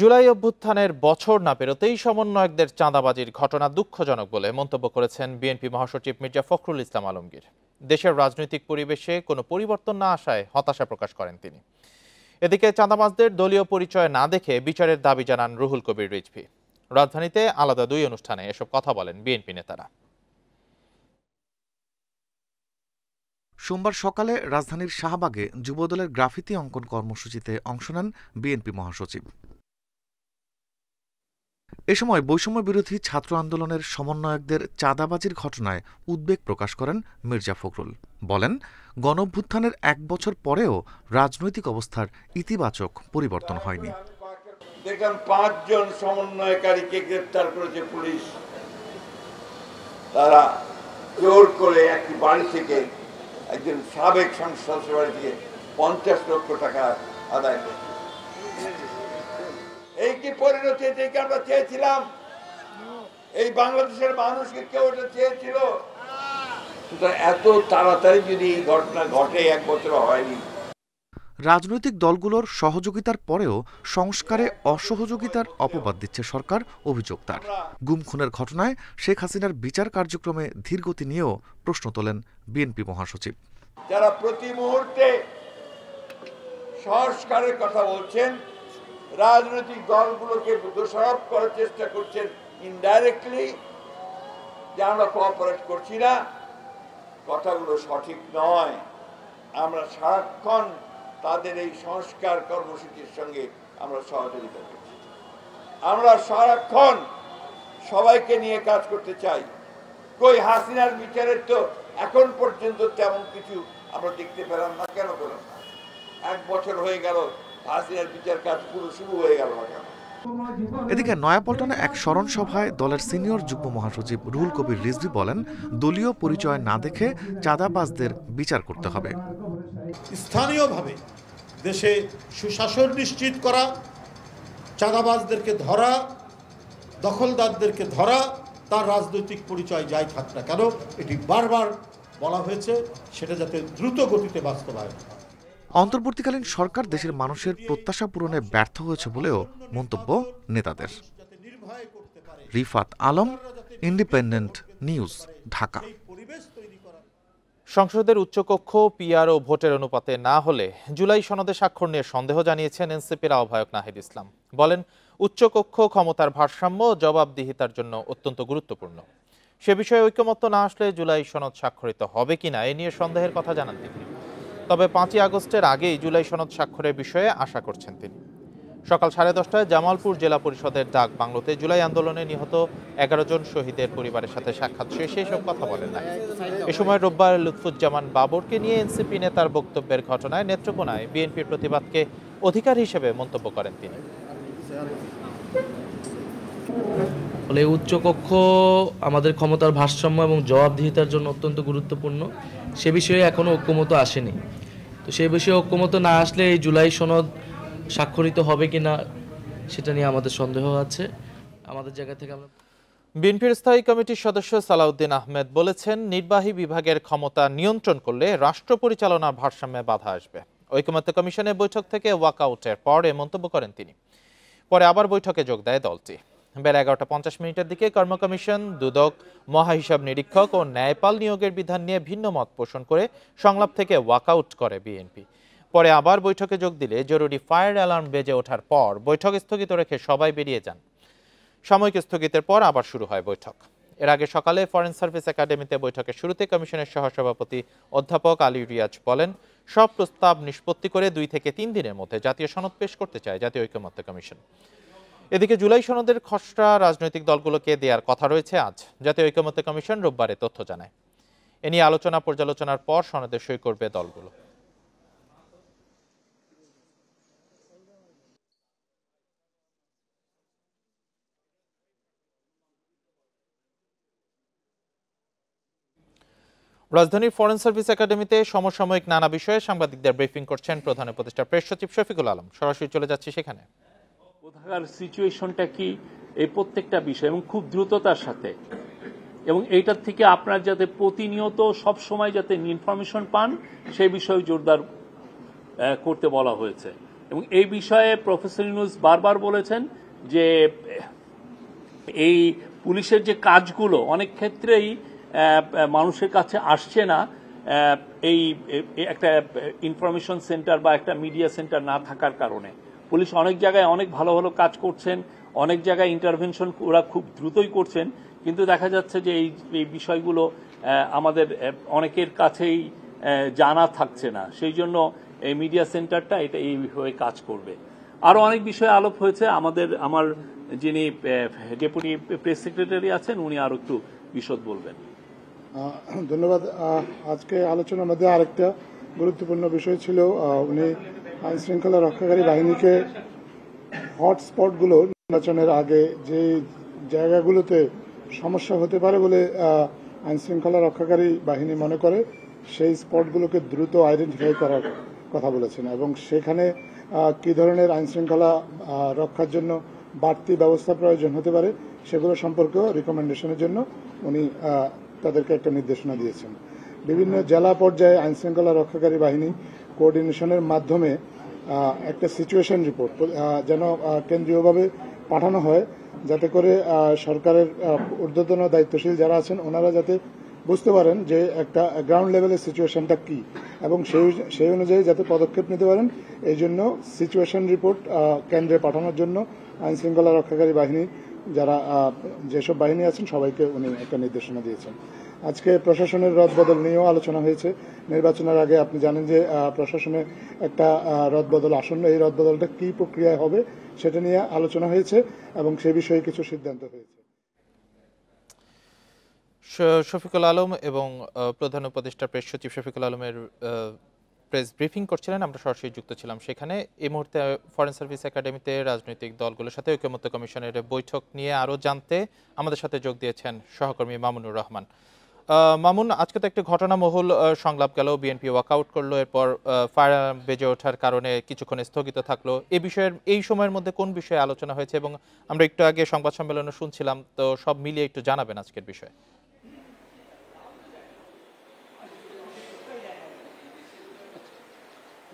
জুলাই অভ্যুত্থানের বছর না পেরোতেই সমন্বয়কদের চাঁদাবাজির ঘটনা দুঃখজনক বলে মন্তব্য করেছেন বিএনপি মহাসচিব মির্জা ফখরুল ইসলাম আলমগীর। দেশের রাজনৈতিক পরিবেশে কোনো পরিবর্তন না আসায় হতাশা প্রকাশ করেন তিনি। এদিকে চাঁদাবাজদের দলীয় পরিচয় না দেখে বিচারের দাবি জানান রুহুল কবির রিজভী। রাজধানীতে আলাদা দুই অনুষ্ঠানে এসব কথা বলেন বিএনপি নেতারা। সোমবার সকালে রাজধানীর শাহবাগে যুবদলের গ্রাফিতি অঙ্কন কর্মসূচিতে অংশ নেন বিএনপি মহাসচিব। এ সময় বৈষম্য বিরোধী ছাত্র আন্দোলনের সমন্বয়কদের চাঁদাবাজির ঘটনায় উদ্বেগ প্রকাশ করেন মির্জা ফখরুল। বলেন, গণঅভ্যুত্থানের ১ বছর পরেও রাজনৈতিক অবস্থার ইতিবাচক পরিবর্তন হয়নি। দেখলাম ৫ জন সমন্বয়কারীকে গ্রেফতার করেছে পুলিশ। তারা জোর করে একটি বাড়ি থেকে, একজন সাবেক সংসদ বাড়ি থেকে ৫০ লক্ষ টাকা আদায় করেছে। এই কি পরিণতি থেকে আমরা চেয়েছিলাম? এই বাংলাদেশের মানুষকে কেউ এটা চেয়েছিল? এত তাড়াতাড়ি যদি এই ঘটনা ঘটে, ১ বছর হয়নি। রাজনৈতিক দলগুলোর সহযোগিতার পরেও সংস্কারে অসহযোগিতার অপবাদ দিচ্ছে সরকার, অভিযোগ তার। গুম খুনের ঘটনায় শেখ হাসিনার বিচার কার্যক্রমে ধীরগতি নিয়েও প্রশ্ন তোলেন বিএনপি মহাসচিব। যারা প্রতি মুহূর্তে সংস্কারের কথা বলছেন, রাজনৈতিক দলগুলোকে দোষারোপ করার চেষ্টা করছেন ইনডাইরেক্টলি, যে আমরা কোঅপারেট করছি না, কথাগুলো সঠিক নয়। আমরা সারাক্ষণ তাদের এই সংস্কার কর্মসূচির সঙ্গে আমরা সহযোগিতা করছি। আমরা সারাক্ষণ সবাইকে নিয়ে কাজ করতে চাই। কই হাসিনার বিচারের তো এখন পর্যন্ত তেমন কিছু আমরা দেখতে পেলাম না। কেন পেলাম না? ১ বছর হয়ে গেল, হাসিনার বিচার কাজ পুরো শুরু হয়ে গেল না কেন? এদিকে নয়াপল্টনে এক স্মরণ সভায় দলের সিনিয়র যুগ্ম মহাসচিব রুহুল কবির রিজভী বলেন, দলীয় পরিচয় না দেখে চাঁদাবাজদের বিচার করতে হবে। স্থানীয়ভাবে দেশে সুশাসন নিশ্চিত করা, চাঁদাবাজদেরকে ধরা, দখলদারদেরকে ধরা, তার রাজনৈতিক পরিচয় যাই থাক না কেন, এটি বারবার বলা হয়েছে, সেটা যাতে দ্রুত গতিতে বাস্তবায়ন হয়। অন্তর্বর্তীকালীন সরকার দেশের মানুষের প্রত্যাশা পূরণে ব্যর্থ হয়েছে বলেও মন্তব্য নেতাদের। Rifat Alam, independent news, Dhaka. সংসদের উচ্চকক্ষ পিআর ও ভোটের অনুপাতে না হলে জুলাই সনদে স্বাক্ষর নিয়ে সন্দেহ জানিয়েছেন এনসিপির আহ্বায়ক নাহিদ ইসলাম। বলেন, উচ্চকক্ষ ক্ষমতার ভারসাম্য ও জবাবদিহিতার জন্য অত্যন্ত গুরুত্বপূর্ণ। সে বিষয়ে ঐকমত্য না আসলে জুলাই সনদ স্বাক্ষরিত হবে কিনা এ নিয়ে সন্দেহের কথা জানান তিনি। তবে ৫ই আগস্টের আগেই জুলাই সনদ স্বাক্ষরের বিষয়ে আশা করছেন তিনি। সকাল 10:30টায় জামালপুর জেলা পরিষদের ডাক বাংলোতে জুলাই আন্দোলনে নিহত 11 জন শহীদের পরিবারের সাথে সাক্ষাৎ শেষে এসব কথা বলেন না। এ সময় রোববার লুৎফুজ্জামান বাবরকে নিয়ে এনসিপি নেতার বক্তব্যের ঘটনায় নেত্রকোনায় বিএনপির প্রতিবাদকে অধিকার হিসেবে মন্তব্য করেন তিনি। ফলে উচ্চকক্ষ আমাদের ক্ষমতার ভারসাম্য এবং জবাবদিহিতার জন্য অত্যন্ত গুরুত্বপূর্ণ। সে বিষয়ে এখনো ঐক্যমত আসেনি। তো সেই বিষয়ে ঐক্যমত না আসলে এই জুলাই সনদ স্বাক্ষরিত হবে কিনা সেটা নিয়ে আমাদের সন্দেহ আছে। আমাদের জায়গা থেকে আমরা বিএনপির স্থায়ী কমিটির সদস্য সালাউদ্দিন আহমেদ বলেছেন, নির্বাহী বিভাগের ক্ষমতা নিয়ন্ত্রণ করলে রাষ্ট্র পরিচালনার ভারসাম্যে বাধা আসবে। ঐকমত্য কমিশনের বৈঠক থেকে ওয়াকআউটের পর এ মন্তব্য করেন তিনি। পরে আবার বৈঠকে যোগ দেয় দলটি। বেলা 11:50 দিকে কর্ম কমিশন, দুদক, মহাহিসাব নিরীক্ষক ও ন্যায়পাল নিয়োগের বিধান নিয়ে ভিন্ন মত পোষণ করে সংলাপ থেকে ওয়াকআউট করে বিএনপি। পরে আবার বৈঠকে যোগ দিলে জরুরি ফায়ার অ্যালার্ম বেজে ওঠার পর বৈঠক স্থগিত রেখে সবাই বেরিয়ে যান। সাময়িক স্থগিতের পর আবার শুরু হয় বৈঠক। এর আগে সকালে ফরেন সার্ভিস একাডেমিতে বৈঠকের শুরুতে কমিশনের সহসভাপতি অধ্যাপক আলী রিয়াজ বলেন, সব প্রস্তাব নিষ্পত্তি করে 2 থেকে 3 দিনের মধ্যে জাতীয় সনদ পেশ করতে চায় জাতীয় ঐকমত্য কমিশন। এদিকে জুলাই সনদের খসড়া রাজনৈতিক দলগুলোকে দেওয়ার কথা রয়েছে আজ। জাতীয় ঐকমত্য কমিশন রোববারে তথ্য জানায়। এ নিয়ে আলোচনা পর্যালোচনার পর সনদে সই করবে দলগুলো। রাজধানীর ফরেন সার্ভিস একাডেমিতে সমসাময়িক নানা বিষয়ে সাংবাদিকদের ব্রিফিং করছেন প্রধান উপদেষ্টা প্রেস সচিব শফিকুল আলম। সরাসরি চলে যাচ্ছি সেখানে। কোথাকার সিচুয়েশনটা কি, এই প্রত্যেকটা বিষয় এবং খুব দ্রুততার সাথে, এবং এইটার থেকে আপনার যাতে প্রতিনিয়ত সব সময় যাতে ইনফরমেশন পান সেই বিষয়ে জোরদার করতে বলা হয়েছে। এবং এই বিষয়ে প্রফেসর ইউনূস বারবার বলেছেন যে এই পুলিশের যে কাজগুলো অনেক ক্ষেত্রেই মানুষের কাছে আসছে না এই একটা ইনফরমেশন সেন্টার বা একটা মিডিয়া সেন্টার না থাকার কারণে। পুলিশ অনেক জায়গায় অনেক ভালো ভালো কাজ করছেন, অনেক জায়গায় ইন্টারভেনশন ওরা খুব দ্রুতই করছেন, কিন্তু দেখা যাচ্ছে যে এই বিষয়গুলো আমাদের অনেকের কাছেই জানা থাকছে না। সেই জন্য এই মিডিয়া সেন্টারটা এটা এইভাবে কাজ করবে। আরো অনেক বিষয় আলোপ হয়েছে। আমার যিনি ডেপুটি প্রেস সেক্রেটারি আছেন উনি আরো একটু বিশদ বলবেন। ধন্যবাদ। আজকে আলোচনার মধ্যে আরেকটা গুরুত্বপূর্ণ বিষয় ছিল, উনি আইন শৃঙ্খলা রক্ষাকারী বাহিনীকে হটস্পটগুলো নির্বাচনের আগে যে জায়গাগুলোতে সমস্যা হতে পারে বলে আইন শৃঙ্খলা রক্ষাকারী বাহিনী মনে করে সেই স্পটগুলোকে দ্রুত আইডেন্টিফাই করার কথা বলেছেন এবং সেখানে কি ধরনের আইন শৃঙ্খলা রক্ষার জন্য বাড়তি ব্যবস্থা প্রয়োজন হতে পারে সেগুলো সম্পর্কেও রিকমেন্ডেশনের জন্য উনি তাদেরকে একটা নির্দেশনা দিয়েছেন। বিভিন্ন জেলা পর্যায়ে আইন শৃঙ্খলা রক্ষাকারী বাহিনী কোঅর্ডিনেশনের মাধ্যমে একটা সিচুয়েশন রিপোর্ট যেন কেন্দ্রীয়ভাবে পাঠানো হয়, যাতে করে সরকারের ঊর্ধ্বতন দায়িত্বশীল যারা আছেন ওনারা যাতে বুঝতে পারেন যে একটা গ্রাউন্ড লেভেলের সিচুয়েশনটা কি এবং সেই অনুযায়ী যাতে পদক্ষেপ নিতে পারেন। এই জন্য সিচুয়েশন রিপোর্ট কেন্দ্রে পাঠানোর জন্য আইন শৃঙ্খলা রক্ষাকারী বাহিনী যারা যেসব বাহিনী আছেন সবাইকে উনি একটা নির্দেশনা দিয়েছেন। আজকে প্রশাসনের রদবদল নিয়েও আলোচনা হয়েছে। নির্বাচনের আগে আপনি জানেন যে প্রশাসনে একটা রদবদল আসন্ন, এই রদবদলটা কি প্রক্রিয়ায় হবে সেটা নিয়ে আলোচনা হয়েছে এবং সে বিষয়ে কিছু সিদ্ধান্ত হয়েছে। শফিকুল আলম এবং প্রধান উপদেষ্টা প্রেস সচিব শফিকুল আলমের প্রেস ব্রিফিং করছিলেন, আমরা সরাসরি যুক্ত ছিলাম সেখানে। এই মুহূর্তে ফরেন সার্ভিস একাডেমিতে রাজনৈতিক দলগুলোর সাথে ঐকমত্য কমিশনের বৈঠক নিয়ে আরও জানতে আমাদের সাথে যোগ দিয়েছেন সহকর্মী মামুনুর রহমান। মামুন, আজকে তো একটা ঘটনামহল সংলাপ গেল, বিএনপি ওয়াকআউট করলো, এরপর ফায়ার বেজে ওঠার কারণে কিছুক্ষণ স্থগিত থাকলো। এই সময়ের মধ্যে কোন বিষয়ে আলোচনা হয়েছে এবং আমরা একটু আগে সংবাদ সম্মেলনে শুনছিলাম, তো সব মিলিয়ে একটু জানাবেন আজকের বিষয়ে।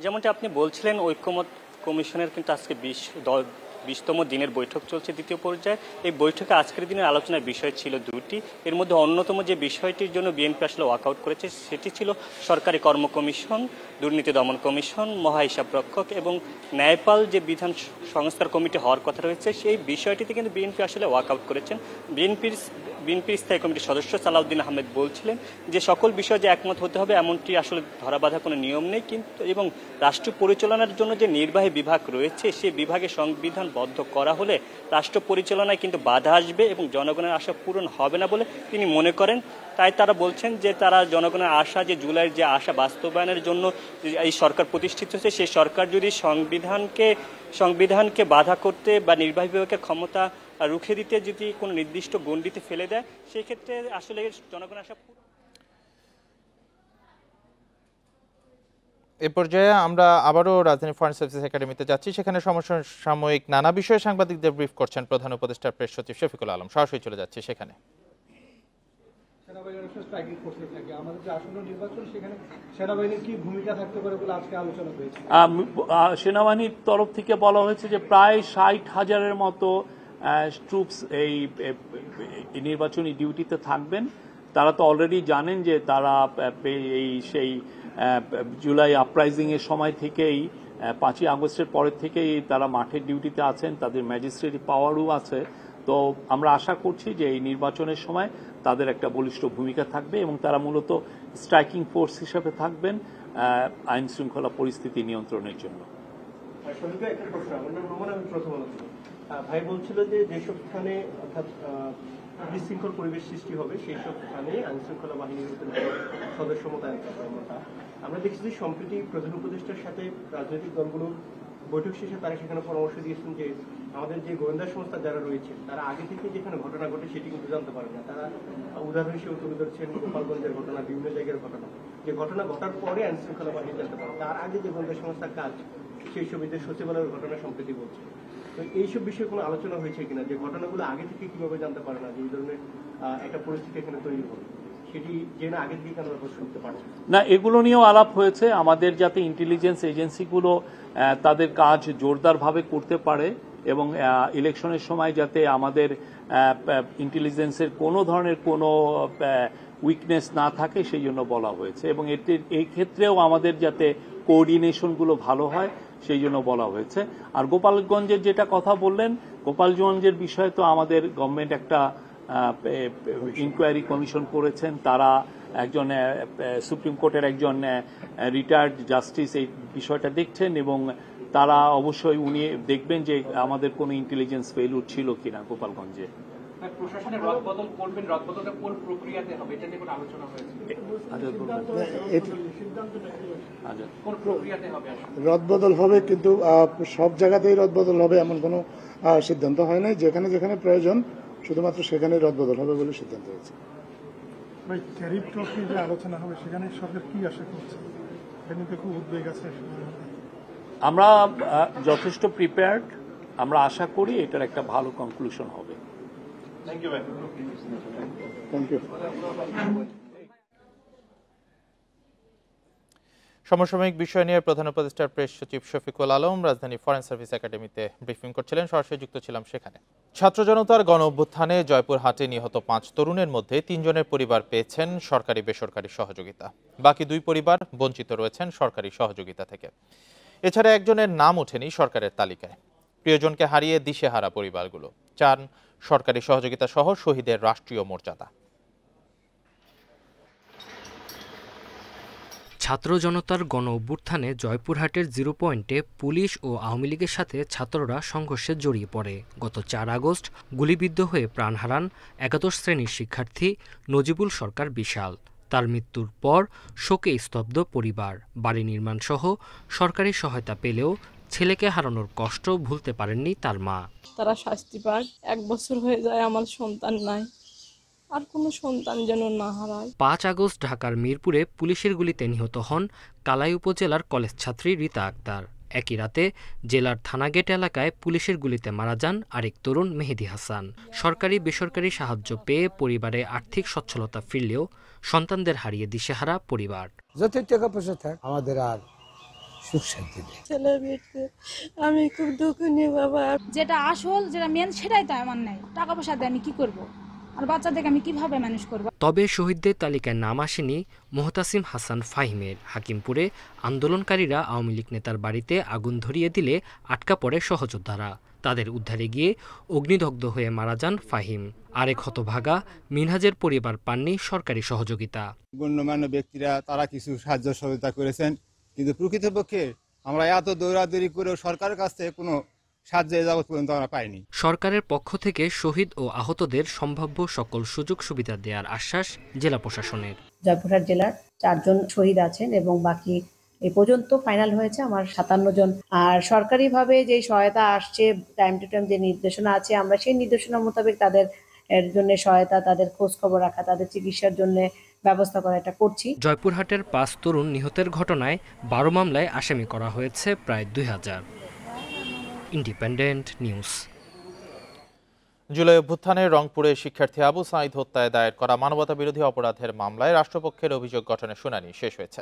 যেমনটি আপনি বলছিলেন, ঐকমত্য কমিশনের কিন্তু আজকে 20তম দিনের বৈঠক চলছে, দ্বিতীয় পর্যায়ে। এই বৈঠকে আজকের দিনের আলোচনার বিষয় ছিল দুটি। এর মধ্যে অন্যতম যে বিষয়টির জন্য বিএনপি আসলে ওয়াকআউট করেছে সেটি ছিল সরকারি কর্ম কমিশন, দুর্নীতি দমন কমিশন, মহাহিসাবরক্ষক এবং ন্যায়পাল যে বিধান সংস্কার কমিটি হওয়ার কথা রয়েছে, সেই বিষয়টিতে কিন্তু বিএনপি আসলে ওয়াকআউট করেছেন। বিএনপির স্থায়ী কমিটির সদস্য সালাউদ্দিন আহমেদ বলছিলেন যে সকল বিষয়ে যে একমত হতে হবে এমনটি আসলে ধরাবাঁধা কোনো নিয়ম নেই, কিন্তু এবং রাষ্ট্র পরিচালনার জন্য যে নির্বাহী বিভাগ রয়েছে সেই বিভাগে সংবিধানবদ্ধ করা হলে রাষ্ট্র পরিচালনায় কিন্তু বাধা আসবে এবং জনগণের আশা পূরণ হবে না বলে তিনি মনে করেন। তাই তারা বলছেন যে তারা জনগণের আশা, যে জুলাইয়ের যে আশা বাস্তবায়নের জন্য এই সরকার প্রতিষ্ঠিত হয়েছে, সেই সরকার যদি সংবিধানকে বাধা করতে বা নির্বাহী বিভাগের ক্ষমতা রুখে দিতে যদি কোনো নির্দিষ্ট গণ্ডিতে ফেলে দেয়, সেই ক্ষেত্রে আসলে জনগণের আশা। এ পর্যায়ে আমরা আবারও রাজধানী ফরেন সার্ভিস একাডেমিতে যাচ্ছি। সেখানে সমসাময়িক নানা বিষয়ে সাংবাদিকদের ব্রিফ করছেন প্রধান উপদেষ্টা প্রেস সচিব শফিকুল আলম। সরাসরি চলে যাচ্ছি সেখানে। সেনাবাহিনীর তরফ থেকে বলা হয়েছে যে প্রায় 60,000-এর মতো ট্রুপস এই নির্বাচনী ডিউটিতে থাকবেন। তারা তো অলরেডি জানেন যে তারা সেই জুলাই আপরাইজিং এর সময় থেকেই 5ই আগস্টের পরের থেকেই তারা মাঠের ডিউটিতে আছেন, তাদের ম্যাজিস্ট্রেট পাওয়ারও আছে। তো আমরা আশা করছি যে এই নির্বাচনের সময় তাদের একটা বলিষ্ঠ ভূমিকা থাকবে এবং তারা মূলত স্ট্রাইকিং ফোর্স হিসেবে থাকবেন আইন শৃঙ্খলা পরিস্থিতি নিয়ন্ত্রণের জন্য। ভাই বলছিল যে যেসব স্থানে অর্থাৎ বিশৃঙ্খল পরিবেশ সৃষ্টি হবে সেই সব স্থানে আইন শৃঙ্খলা বাহিনীর সদস্য মোতায়েন করার। আমরা দেখছি সম্প্রতি প্রধান উপদেষ্টার সাথে রাজনৈতিক দলগুলোর বৈঠক শেষে তারা সেখানে পরামর্শ দিয়েছেন যে আমাদের যে গোয়েন্দা সংস্থা যারা রয়েছে তারা আগে থেকে যেখানে ঘটনা ঘটে সেটি কিন্তু জানতে পারে না। তারা উদাহরণ হিসেবে তুলে ধরছেন গোপালগঞ্জের ঘটনা, বিভিন্ন জায়গার ঘটনা, যে ঘটনা ঘটার পরে আইন শৃঙ্খলা বাহিনী জানতে পারে, তার আগে যে গোয়েন্দা সংস্থার কাজ সেই সবিদের সচিবালয়ের ঘটনা সম্প্রতি বলছে। তো এইসব বিষয়ে কোনো আলোচনা হয়েছে কিনা, যে ঘটনাগুলো আগে থেকে কিভাবে জানতে পারে না, যে এই ধরনের একটা পরিস্থিতি এখানে তৈরি হবে? সেটি জেনে আগে থেকে কেন ব্যবস্থা করতে পারছেন না? এগুলো নিয়েও আলাপ হয়েছে, আমাদের যাতে ইন্টেলিজেন্স এজেন্সিগুলো তাদের কাজ জোরদারভাবে করতে পারে এবং ইলেকশনের সময় যাতে আমাদের ইন্টেলিজেন্সের কোনো ধরনের কোনো উইকনেস না থাকে সেই জন্য বলা হয়েছে, এবং এই ক্ষেত্রেও আমাদের যাতে কোঅর্ডিনেশনগুলো ভালো হয় সেই জন্য বলা হয়েছে। আর গোপালগঞ্জের যেটা কথা বললেন, গোপালগঞ্জের বিষয়ে তো আমাদের গভর্নমেন্ট একটা ইনকোয়ারি কমিশন করেছেন, তারা একজন সুপ্রিম কোর্টের একজন রিটায়ার্ড জাস্টিস এই বিষয়টা দেখছেন, এবং তারা অবশ্যই উনি দেখবেন যে আমাদের কোনো ইন্টেলিজেন্স ফেইলিউর ছিল কিনা গোপালগঞ্জে। প্রশাসনের রদবদল করবেন, রদবদলটা কোন প্রক্রিয়াতে হবে এটা নিয়ে কোনো আলোচনা হয়েছে? কোন প্রক্রিয়াতে হবে? রদবদল হবে, কিন্তু সব জায়গাতেই রদবদল হবে এমন কোনো সিদ্ধান্ত হয় নাই। যেখানে যেখানে প্রয়োজন শুধুমাত্র সেখানে রদবদল হবে বলে সিদ্ধান্ত হয়েছে। ট্যারিফ ট্রফি যে আলোচনা হবে সেখানে সরকার কি আশা করছে? খুব উদ্বেগ আছে। আমরা যথেষ্ট প্রিপেয়ার্ড, আমরা আশা করি এটার একটা ভালো কনক্লুশন হবে। Thank you. Thank you. সমসাময়িক বিষয় নিয়ে প্রধান উপদেষ্টার প্রেস সচিব শফিকুল আলম রাজধানী ফরেন সার্ভিস একাডেমিতে ব্রিফিং করছিলেন, সরাসরি যুক্ত ছিলাম সেখানে। ছাত্র জনতার গণ অভ্যুত্থানে জয়পুরহাটে নিহত 5 তরুণের মধ্যে 3 জনের পরিবার পেয়েছেন সরকারি বেসরকারি সহযোগিতা, বাকি 2 পরিবার বঞ্চিত রয়েছেন সরকারি সহযোগিতা থেকে। এছাড়া একজনের নাম ওঠেনি সরকারের তালিকায়। প্রিয়জনকে হারিয়ে দিশেহারা পরিবারগুলো চান সরকারি সহযোগিতা সহ শহীদের রাষ্ট্রীয় মর্যাদা। ছাত্র জনতার গণ অভ্যুত্থানে জয়পুরহাটের 0 পয়েন্টে পুলিশ ও আওয়ামী লীগের সাথে ছাত্ররা সংঘর্ষে জড়িয়ে পড়ে। গত 4 আগস্ট গুলিবিদ্ধ হয়ে প্রাণ হারান 11 শ্রেণীর শিক্ষার্থী নজিবুল সরকার বিশাল। তার মৃত্যুর পর শোকে স্তব্ধ পরিবার। বাড়ি নির্মাণ সহ সরকারি সহায়তা পেলেও ছেলেকে হারানোর কষ্ট ভুলতে পারেননি তার মা। তারা শাস্তি পাক, 1 বছর হয়ে যায় আমার সন্তান নাই, আর কোনো সন্তান যেন না হারায়। 5 আগস্ট ঢাকার মিরপুরে পুলিশের গুলিতে নিহত হন কালাই উপজেলার কলেজ ছাত্রী রীতা আক্তার। একই রাতে জেলার থানাগেট এলাকায় পুলিশের গুলিতে মারা যান আরেক তরুণ মেহেদি হাসান। সরকারি বেসরকারি সাহায্য পেয়ে পরিবারে আর্থিক সচ্ছলতা ফিরলেও সন্তানদের হারিয়ে দিশেহারা পরিবার। যত টাকা পয়সা থাক আমাদের আর সুখ শান্তি নেই। ছেলে বিয়েতে আমি খুব দুঃখ নিয়ে বাবা। যেটা আসল, যেটা মেন, সেটাই তো আমার নাই। টাকা পয়সা দিয়ে আমি কি করব, আর বাচ্চাদেরকে আমি কিভাবে ম্যানেজ করব? তবে শহীদদের তালিকায় নাম আসেনি মোহতাসিম হাসান ফাহিমের। হাকিমপুরে আন্দোলনকারীরা আওয়ামী লীগ নেতার বাড়িতে আগুন ধরিয়ে দিলে আটকা পড়ে সহযোদ্ধারা। তাদের উদ্ধারে গিয়ে অগ্নিদগ্ধ হয়ে মারা যান ফাহিম। আরেক হতভাগা মিনহাজের পরিবার পাননি সরকারি সহযোগিতা। গণ্যমান্য ব্যক্তিরা তারা কিছু সাহায্য সহযোগিতা করেছেন, কিন্তু প্রকৃতপক্ষে আমরা এত দৌড়াদৌড়ি করেও সরকারের কাছ থেকে কোনো সাহায্য যাবত পর্যন্ত আমরা পাইনি। সরকারের পক্ষ থেকে শহীদ ও আহতদের সম্ভাব্য সকল সুযোগ সুবিধা দেওয়ার আশ্বাস জেলা প্রশাসনের। জয়পুরহাট জেলার 4 জন শহীদ আছেন এবং বাকি এই পর্যন্ত ফাইনাল হয়েছে আমার 57 জন। আর সরকারিভাবে যে সহায়তা আসছে, টাইম টু টাইম যে নির্দেশনা আছে, আমরা সেই নির্দেশনা মোতাবেক তাদের জন্য সহায়তা, তাদের খোঁজ খবর রাখা, তাদের চিকিৎসার জন্য ব্যবস্থা করা, এটা করছি। জয়পুরহাটের 5 তরুণ নিহতের ঘটনায় 12 মামলায় আসামি করা হয়েছে প্রায় 2000। Independent news. জুলাই অভ্যুত্থানে রংপুরে শিক্ষার্থী আবু সাঈদ হত্যায় দায়ের করা মানবতা বিরোধী অপরাধের মামলায় রাষ্ট্রপক্ষের অভিযোগ গঠনের শুনানি শেষ হয়েছে।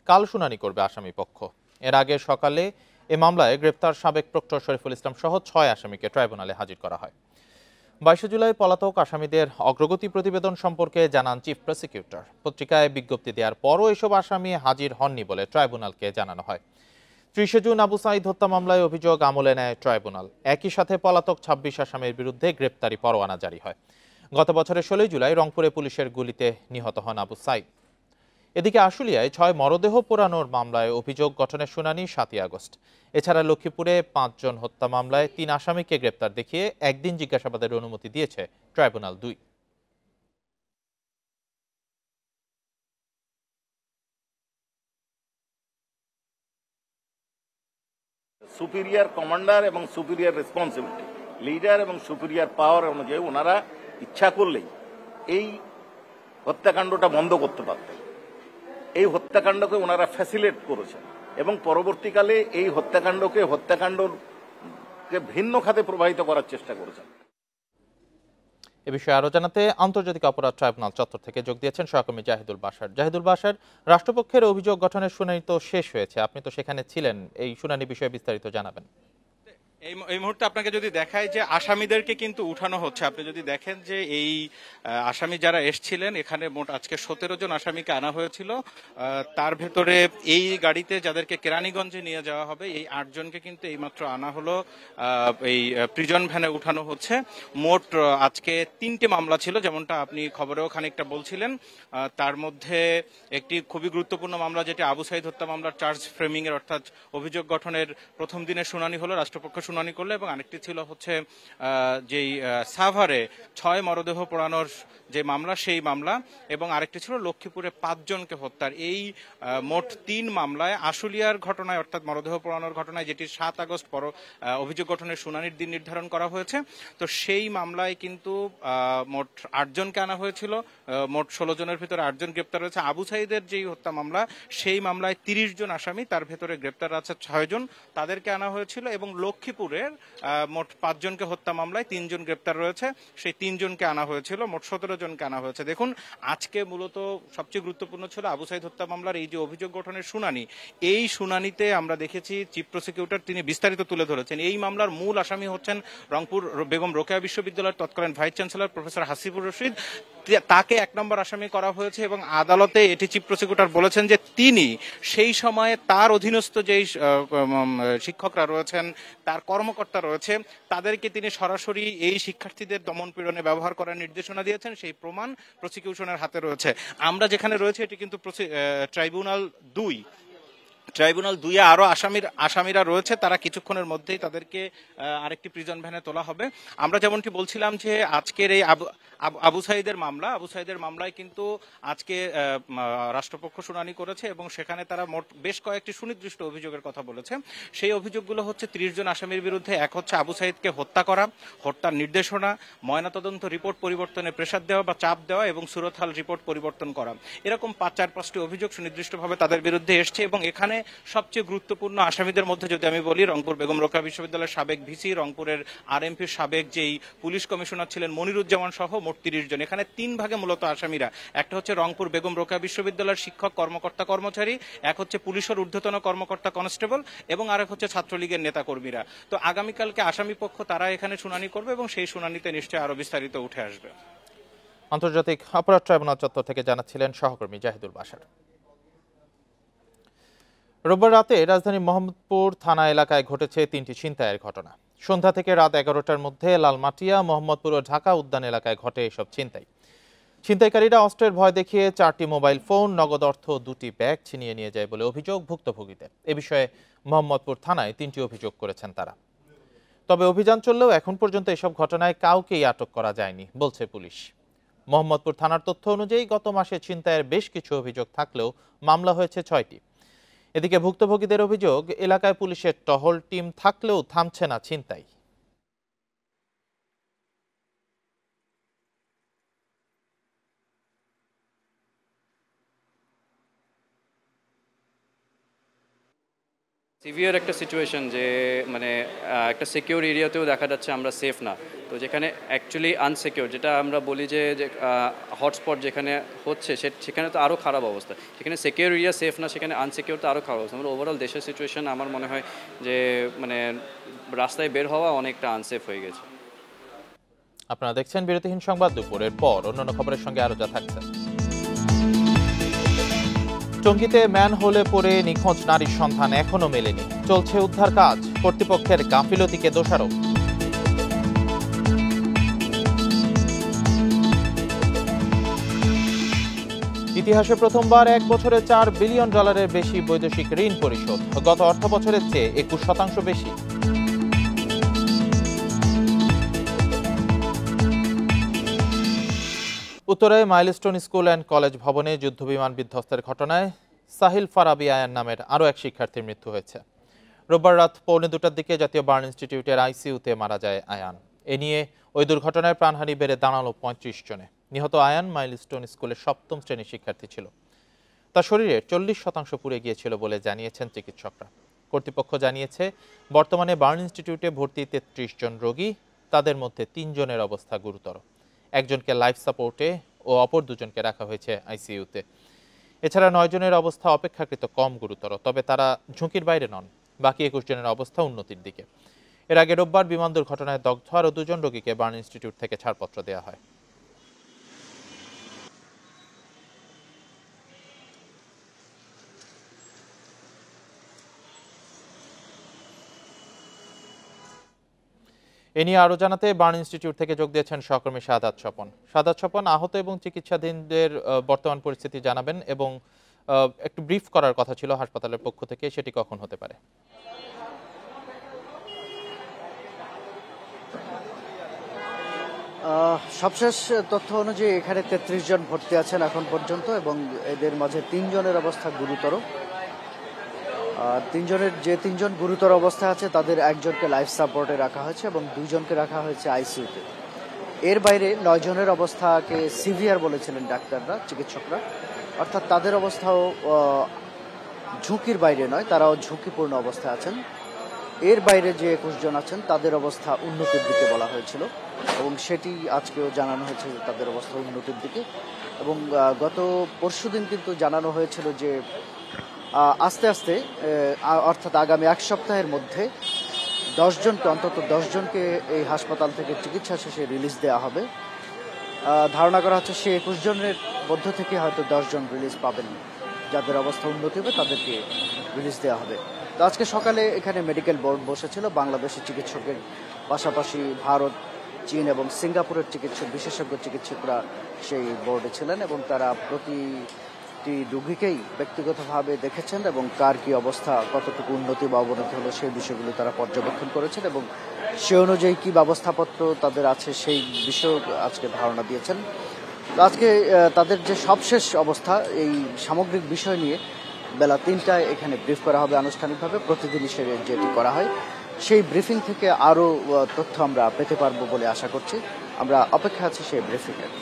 কাল শুনানি করবে আসামি পক্ষ। এর আগে সকালে এ মামলায় গ্রেপ্তার সাবেক প্রক্টর শরীফুল ইসলাম সহ 6 আসামিকে ট্রাইব্যুনালে হাজির করা হয়। 22 জুলাই পলাতক আসামিদের অগ্রগতি প্রতিবেদন সম্পর্কে জানান চিফ প্রসিকিউটর। পত্রিকায় বিজ্ঞপ্তি দেওয়ার পরও এসব আসামি হাজির হননি বলে ট্রাইব্যুনালকে জানানো হয়। 30 জুন আবু সাঈদ হত্যা মামলায় অভিযোগ আমলে নেয় ট্রাইব্যুনাল। একই সাথে পলাতক 26 আসামির বিরুদ্ধে গ্রেপ্তারি পরোয়ানা জারি হয়। গত বছরের 16 জুলাই রংপুরে পুলিশের গুলিতে নিহত হন আবু সাঈদ। এদিকে আশুলিয়ায় 6 মরদেহ পোড়ানোর মামলায় অভিযোগ গঠনের শুনানি 7 আগস্ট। এছাড়া লক্ষ্মীপুরে 5 জন হত্যা মামলায় 3 আসামিকে গ্রেপ্তার দেখিয়ে একদিন জিজ্ঞাসাবাদের অনুমতি দিয়েছে ট্রাইব্যুনাল 2। সুপিরিয়র কমান্ডার এবং সুপিরিয়র রেসপন্সিবিলিটি, লিডার এবং সুপিরিয়র পাওয়ার অনুযায়ী ওনারা ইচ্ছা করলেই এই হত্যাকাণ্ডটা বন্ধ করতে পারতেন। এই হত্যাকাণ্ডকে ওনারা ফ্যাসিলিটেট করেছেন এবং পরবর্তীকালে এই হত্যাকাণ্ডকে ভিন্ন খাতে প্রবাহিত করার চেষ্টা করেছেন। এ বিষয়ে আরো জানাতে আন্তর্জাতিক অপরাধ ট্রাইব্যুনাল চত্বর থেকে যোগ দিয়েছেন সহকর্মী জাহিদুল বাশার। জাহিদুল বাশার, রাষ্ট্রপক্ষের অভিযোগ গঠনের শুনানি তো শেষ হয়েছে, আপনি তো সেখানে ছিলেন, এই শুনানি বিষয়ে বিস্তারিত জানাবেন। এই মুহূর্তে আপনাকে যদি দেখায় যে আসামিদেরকে কিন্তু উঠানো হচ্ছে। আপনি যদি দেখেন যে এই আসামি যারা এসছিলেন, এখানে মোট আজকে 17 জন আসামিকে আনা হয়েছিল। তার ভেতরে এই গাড়িতে যাদেরকে কেরানীগঞ্জে নিয়ে যাওয়া হবে এই 8 জনকে কিন্তু এইমাত্র আনা হলো, এই প্রিজন ভ্যানে উঠানো হচ্ছে। মোট আজকে 3টে মামলা ছিল, যেমনটা আপনি খবরেও খানিকটা বলছিলেন। তার মধ্যে একটি খুবই গুরুত্বপূর্ণ মামলা, যেটি আবু সাইদ হত্যা মামলার চার্জ ফ্রেমিং এর অর্থাৎ অভিযোগ গঠনের প্রথম দিনের শুনানি হলো, রাষ্ট্রপক্ষ শুনানি করলো। এবং আরেকটি ছিল হচ্ছে যেই সাভারে 6 মরদেহ পোড়ানোর যে মামলা, সেই মামলা। এবং আরেকটি ছিল লক্ষ্মীপুরে 5 জনকে হত্যার। এই মোট 3 মামলায় আশুলিয়ার ঘটনায় অর্থাৎ মরদেহ পোড়ানোর ঘটনায়, যেটি 7 আগস্ট অভিযোগ গঠনের শুনানির দিন নির্ধারণ করা হয়েছে, তো সেই মামলায় কিন্তু মোট 8 জনকে আনা হয়েছিল। মোট 16 জনের ভিতরে 8 জন গ্রেপ্তার হয়েছে। আবু সাইদের যেই হত্যা মামলা, সেই মামলায় 30 জন আসামি, তার ভেতরে গ্রেপ্তার আছে 6 জন, তাদেরকে আনা হয়েছিল। এবং লক্ষ্মীপুরের মোট 5 জনকে হত্যা মামলায় 3 জন গ্রেপ্তার রয়েছে, সেই 3 জনকে আনা হয়েছিল, মোট 17 জনকে আনা হয়েছে। দেখুন, আজকে মূলত সবচেয়ে গুরুত্বপূর্ণ ছিল আবু সাইদ হত্যা মামলার এই যে অভিযোগ গঠনের শুনানি। এই শুনানিতে আমরা দেখেছি চিফ প্রসিকিউটর তিনি বিস্তারিত তুলে ধরেছেন। এই মামলার মূল আসামি হচ্ছেন রংপুর বেগম রোকেয়া বিশ্ববিদ্যালয়ের তৎকালীন vice chancellor professor Hasibur Rashid. তাকে 1 নম্বর আসামি করা হয়েছে এবং আদালতে এটি চিফ প্রসিকিউটর বলেছেন যে তিনি সেই সময়ে তার অধীনস্থ যেই শিক্ষকরা রয়েছেন, তার কর্মকর্তা রয়েছে, তাদেরকে তিনি সরাসরি এই শিক্ষার্থীদের দমন পীড়নে ব্যবহার করার নির্দেশনা দিয়েছেন। সেই প্রমাণ প্রসিকিউশনের হাতে রয়েছে। আমরা যেখানে রয়েছে এটি কিন্তু ট্রাইব্যুনাল 2। ট্রাইব্যুনাল 2-এ আরো আসামিরা রয়েছে, তারা কিছুক্ষণের মধ্যেই তাদেরকে আরেকটি প্রিজন ভ্যানে তোলা হবে। আমরা যেমনটি বলছিলাম যে আজকের এই আবু সাইদের মামলায় কিন্তু আজকে রাষ্ট্রপক্ষ শুনানি করেছে এবং সেখানে তারা মোট বেশ কয়েকটি সুনির্দিষ্ট অভিযোগের কথা বলেছে। সেই অভিযোগগুলো হচ্ছে 30 জন আসামির বিরুদ্ধে। এক হচ্ছে আবু সাইদকে হত্যা করা, হত্যার নির্দেশনা, ময়নাতদন্ত রিপোর্ট পরিবর্তনে প্রেসার দেওয়া বা চাপ দেওয়া এবং সুরতহাল রিপোর্ট পরিবর্তন করা। এরকম 4-5টি অভিযোগ সুনির্দিষ্টভাবে তাদের বিরুদ্ধে এসছে। এবং এখানে সবচেয়ে গুরুত্বপূর্ণ আসামিদের মধ্যে যদি আমি বলি, রংপুর বেগম রোকেয়া বিশ্ববিদ্যালয়ের সাবেক ভিসি, রংপুরের আরএমপির সাবেক যেই পুলিশ কমিশনার ছিলেন মনিরুজ্জামান সহ মোট 30 জন। এখানে 3 ভাগে মূলত আসামিরা। একটা হচ্ছে রংপুর বেগম রোকেয়া বিশ্ববিদ্যালয়ের শিক্ষক কর্মকর্তা কর্মচারী, এক হচ্ছে পুলিশের ঊর্ধ্বতন কর্মকর্তা কনস্টেবল, এবং আরেক হচ্ছে ছাত্রলীগের নেতা কর্মীরা। তো আগামীকালকে আসামি পক্ষ তারা এখানে শুনানি করবে এবং সেই শুনানিতে নিশ্চয়ই আরো বিস্তারিত উঠে আসবে। আন্তর্জাতিক অপরাধ ট্রাইব্যুনাল চত্বর থেকে জানাচ্ছিলেন সহকর্মী জাহিদুল বাশার। রোববার রাতে রাজধানীর মোহাম্মদপুর থানা এলাকায় ঘটেছে 3টি ছিনতাইয়ের ঘটনা। সন্ধ্যা থেকে রাত 11টার মধ্যে লালমাটিয়া, মোহাম্মদপুর ও ঢাকা উদ্যান এলাকায় ঘটে এসব ছিনতাই। ছিনতাইকারীরা অস্ত্রের ভয় দেখিয়ে 4টি মোবাইল ফোন, নগদ অর্থ, 2টি ব্যাগ ছিনিয়ে নিয়ে যায় বলে অভিযোগ ভুক্তভোগীদের। এ বিষয়ে মোহাম্মদপুর থানায় 3টি অভিযোগ করেছেন তারা। তবে অভিযান চললেও এখন পর্যন্ত এসব ঘটনায় কাউকেই আটক করা যায়নি বলছে পুলিশ। মোহাম্মদপুর থানার তথ্য অনুযায়ী গত মাসে ছিনতাইয়ের বেশ কিছু অভিযোগ থাকলেও মামলা হয়েছে 6টি। এদিকে ভুক্তভোগীদের অভিযোগ, এলাকায় পুলিশের টহল টিম থাকলেও থামছে না ছিনতাই। সিভিয়ার একটা সিচুয়েশন যে মানে একটা সিকিউর এরিয়াতেও দেখা যাচ্ছে আমরা সেফ না। তো যেখানে অ্যাকচুয়ালি আনসিকিউর, যেটা আমরা বলি যে হটস্পট যেখানে হচ্ছে সেখানে তো আরও খারাপ অবস্থা। যেখানে সিকিউর এরিয়া সেফ না, সেখানে আনসিকিউর তো আরও খারাপ অবস্থা। আমরা ওভারঅল দেশের সিচুয়েশন আমার মনে হয় যে মানে রাস্তায় বের হওয়া অনেকটা আনসেফ হয়ে গেছে। আপনারা দেখছেন বিরতিহীন সংবাদ। দুপুরের পর অন্যান্য খবরের সঙ্গে আরো যা থাকছে। টঙ্গীতে ম্যানহোলে পড়ে নিখোঁজ নারীর সন্ধান এখনো মেলেনি, চলছে উদ্ধার কাজ, কর্তৃপক্ষের গাফিলতিকে দোষারোপ। ইতিহাসে প্রথমবার 1 বছরে $4 বিলিয়ন বেশি বৈদেশিক ঋণ পরিশোধ, গত অর্থ বছরের চেয়ে 21% বেশি। উত্তরায় মাইলস্টোন স্কুল অ্যান্ড কলেজ ভবনে যুদ্ধবিমান বিধ্বস্তের ঘটনায় সাহিল ফারাবি আয়ান নামের আরও এক শিক্ষার্থীর মৃত্যু হয়েছে। রোববার রাত 1:45টার দিকে জাতীয় বার্ন ইনস্টিটিউটের আইসিইউতে মারা যায় আয়ান। এ নিয়ে ওই দুর্ঘটনায় প্রাণহানি বেড়ে দাঁড়ালো 35 জনে। নিহত আয়ান মাইলস্টোন স্কুলের 7ম শ্রেণীর শিক্ষার্থী ছিল। তার শরীরে 40% পুড়ে গিয়েছিল বলে জানিয়েছেন চিকিৎসকরা। কর্তৃপক্ষ জানিয়েছে বর্তমানে বার্ন ইনস্টিটিউটে ভর্তি 33 জন রোগী, তাদের মধ্যে 3 জনের অবস্থা গুরুতর। একজনকে লাইফ সাপোর্টে ও অপর দুজনকে রাখা হয়েছে আইসিইউতে। এছাড়া 9 জনের অবস্থা অপেক্ষাকৃত কম গুরুতর, তবে তারা ঝুঁকির বাইরে নন। বাকি 21 জনের অবস্থা উন্নতির দিকে। এর আগে রোববার বিমান দুর্ঘটনায় দগ্ধ আরও 2 জন রোগীকে বার্ন ইনস্টিটিউট থেকে ছাড়পত্র দেওয়া হয়। এ নিয়ে আরও জানাতে বার্ন ইনস্টিটিউট থেকে যোগ দিয়েছেন সহকর্মী শাহাদাত স্বপন। শাহাদাত স্বপন, আহত এবং চিকিৎসাধীনদের বর্তমান পরিস্থিতি জানাবেন এবং একটু ব্রিফ করার কথা ছিল হাসপাতালের পক্ষ থেকে, সেটি কখন হতে পারে? সবশেষ তথ্য অনুযায়ী এখানে 33 জন ভর্তি আছেন এখন পর্যন্ত এবং এদের মাঝে 3 জনের অবস্থা গুরুতর। 3 জন গুরুতর অবস্থায় আছে তাদের একজনকে লাইফ সাপোর্টে রাখা হয়েছে এবং 2 জনকে রাখা হয়েছে আইসিইউতে। এর বাইরে 9 জনের অবস্থাকে সিভিয়ার বলেছিলেন ডাক্তাররা, চিকিৎসকরা, অর্থাৎ তাদের অবস্থাও ঝুঁকির বাইরে নয়, তারাও ঝুঁকিপূর্ণ অবস্থায় আছেন। এর বাইরে যে 21 জন আছেন তাদের অবস্থা উন্নতির দিকে বলা হয়েছিল এবং সেটি আজকেও জানানো হয়েছে যে তাদের অবস্থা উন্নতির দিকে। এবং গত পরশুদিন কিন্তু জানানো হয়েছিল যে আস্তে আস্তে অর্থাৎ আগামী 1 সপ্তাহের মধ্যে 10 জনকে, অন্তত 10 জনকে এই হাসপাতাল থেকে চিকিৎসা শেষে রিলিজ দেওয়া হবে। ধারণা করা হচ্ছে সেই 21 জনের মধ্য থেকে হয়তো 10 জন রিলিজ পাবেন, যাদের অবস্থা উন্নতি হবে তাদেরকে রিলিজ দেওয়া হবে। তো আজকে সকালে এখানে মেডিকেল বোর্ড বসেছিল, বাংলাদেশের চিকিৎসকের পাশাপাশি ভারত, চীন এবং সিঙ্গাপুরের বিশেষজ্ঞ চিকিৎসকরা সেই বোর্ডে ছিলেন এবং তারা প্রতিটি রোগীকেই ব্যক্তিগতভাবে দেখেছেন এবং কার কি অবস্থা, কতটুকু উন্নতি বা অবনতি হলো সেই বিষয়গুলো তারা পর্যবেক্ষণ করেছেন এবং সে অনুযায়ী কি ব্যবস্থাপত্র তাদের আছে সেই বিষয়েও আজকে ধারণা দিয়েছেন। তো আজকে তাদের যে সবশেষ অবস্থা এই সামগ্রিক বিষয় নিয়ে বেলা 3টায় এখানে ব্রিফ করা হবে আনুষ্ঠানিকভাবে। প্রতিদিনই যেটি করা হয় সেই ব্রিফিং থেকে আরও তথ্য আমরা পেতে পারবো বলে আশা করছি। আমরা অপেক্ষা আছি সেই ব্রিফিংয়ের।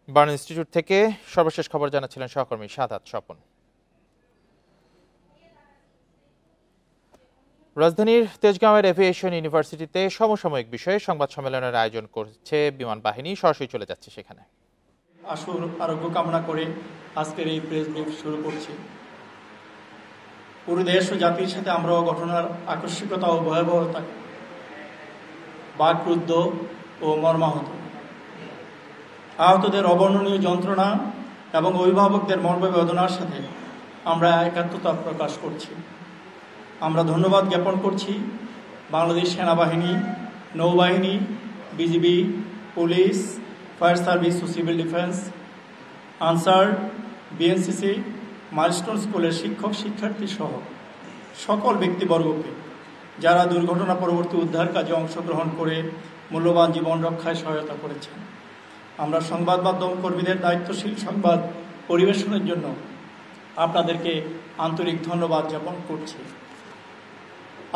বার্ন ইনস্টিটিউট থেকে সর্বশেষ খবর জানাচ্ছিলেন সহকর্মী শাহাদাত স্বপন। রাজধানীর তেজগাঁওয়ের এভিয়েশন ইউনিভার্সিটিতে সমসাময়িক বিষয়ে সংবাদ সম্মেলনের আয়োজন করছে বিমান বাহিনী। সরাসরি চলে যাচ্ছে সেখানে। আশুর আরোগ্য কামনা করে আজকের এই প্রেস ব্রিফ শুরু করছি। পুরো দেশ ও জাতির সাথে আমরাও ঘটনার আকস্মিকতা ও ভয়াবহতা বাকরুদ্ধ ও মর্মাহত। আহতদের অবর্ণনীয় যন্ত্রণা এবং অভিভাবকদের মর্মবেদনার সাথে আমরা একাত্মতা প্রকাশ করছি। আমরা ধন্যবাদ জ্ঞাপন করছি বাংলাদেশ সেনাবাহিনী, নৌবাহিনী, বিজিবি, পুলিশ, ফায়ার সার্ভিস ও civil defence, Ansar, BNCC, Milestone স্কুলের শিক্ষক শিক্ষার্থী সহ সকল ব্যক্তিবর্গকে যারা দুর্ঘটনা পরবর্তী উদ্ধার কাজে অংশগ্রহণ করে মূল্যবান জীবন রক্ষায় সহায়তা করেছেন। আমরা সংবাদ মাধ্যম কর্মীদের দায়িত্বশীল সংবাদ পরিবেশনের জন্য আপনাদেরকে আন্তরিক ধন্যবাদ জ্ঞাপন করছি।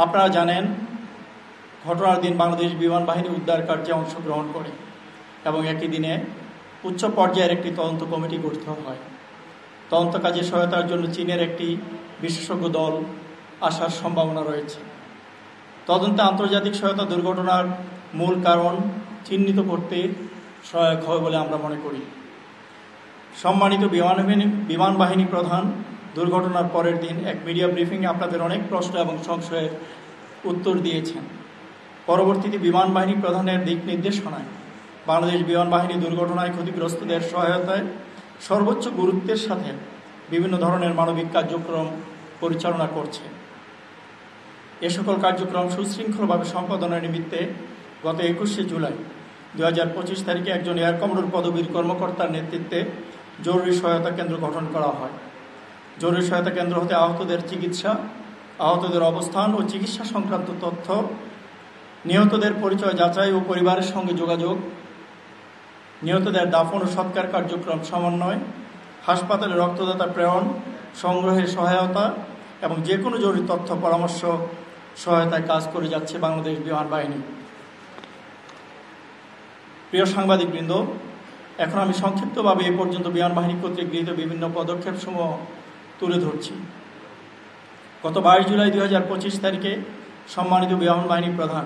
আপনারা জানেন ঘটনার দিন বাংলাদেশ বিমান বাহিনী উদ্ধার কার্যে অংশগ্রহণ করে এবং একই দিনে উচ্চ পর্যায়ের একটি তদন্ত কমিটি গঠিত হয়। তদন্ত কাজে সহায়তার জন্য চীনের একটি বিশেষজ্ঞ দল আসার সম্ভাবনা রয়েছে। তদন্তে আন্তর্জাতিক সহায়তা দুর্ঘটনার মূল কারণ চিহ্নিত করতে সহায়ক হবে বলে আমরা মনে করি। সম্মানিত বিমান বাহিনী প্রধান দুর্ঘটনার পরের দিন এক মিডিয়া ব্রিফিংয়ে আপনাদের অনেক প্রশ্ন এবং সংশয়ের উত্তর দিয়েছেন। পরবর্তীতে বিমান বাহিনী প্রধানের দিক নির্দেশনায় বাংলাদেশ বিমান বাহিনী দুর্ঘটনায় ক্ষতিগ্রস্তদের সহায়তায় সর্বোচ্চ গুরুত্বের সাথে বিভিন্ন ধরনের মানবিক কার্যক্রম পরিচালনা করছে। এ সকল কার্যক্রম সুশৃঙ্খলভাবে সম্পাদনের নিমিত্তে গত 21শে জুলাই 2025 তারিখে একজন এয়ার কমোডোর পদবীর কর্মকর্তার নেতৃত্বে জরুরি সহায়তা কেন্দ্র গঠন করা হয়। জরুরি সহায়তা কেন্দ্র হতে আহতদের চিকিৎসা, আহতদের অবস্থান ও চিকিৎসা সংক্রান্ত তথ্য, নিহতদের পরিচয় যাচাই ও পরিবারের সঙ্গে যোগাযোগ, নিহতদের দাফন ও সৎকার কার্যক্রম সমন্বয়, হাসপাতালে রক্তদাতা প্রেরণ, সংগ্রহে সহায়তা এবং যে কোনো জরুরি তথ্য পরামর্শ সহায়তায় কাজ করে যাচ্ছে বাংলাদেশ বিমান বাহিনী। প্রিয় সাংবাদিকবৃন্দ, এখন আমি সংক্ষিপ্তভাবে এ পর্যন্ত বিমান বাহিনী কর্তৃক গৃহীত বিভিন্ন পদক্ষেপসমূহ তুলে ধরছি। গত 22 জুলাই 2025 তারিখে সম্মানিত বিমান বাহিনী প্রধান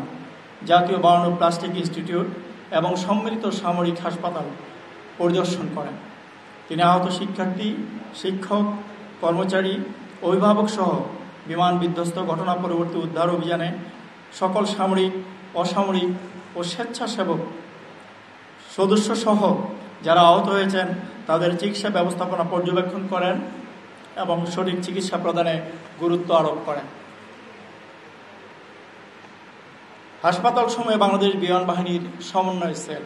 জাতীয় বার্ন প্লাস্টিক ইনস্টিটিউট এবং সম্মিলিত সামরিক হাসপাতাল পরিদর্শন করেন। তিনি আহত শিক্ষার্থী, শিক্ষক, কর্মচারী, অভিভাবক সহ বিমান বিধ্বস্ত ঘটনা পরবর্তী উদ্ধার অভিযানে সকল সামরিক, অসামরিক ও স্বেচ্ছাসেবক সদস্য সহ যারা আহত হয়েছেন তাদের চিকিৎসা ব্যবস্থাপনা পর্যবেক্ষণ করেন এবং সঠিক চিকিৎসা প্রদানে গুরুত্ব আরোপ করেন। হাসপাতাল সময়ে বাংলাদেশ বিমান বাহিনীর সমন্বয় সেল।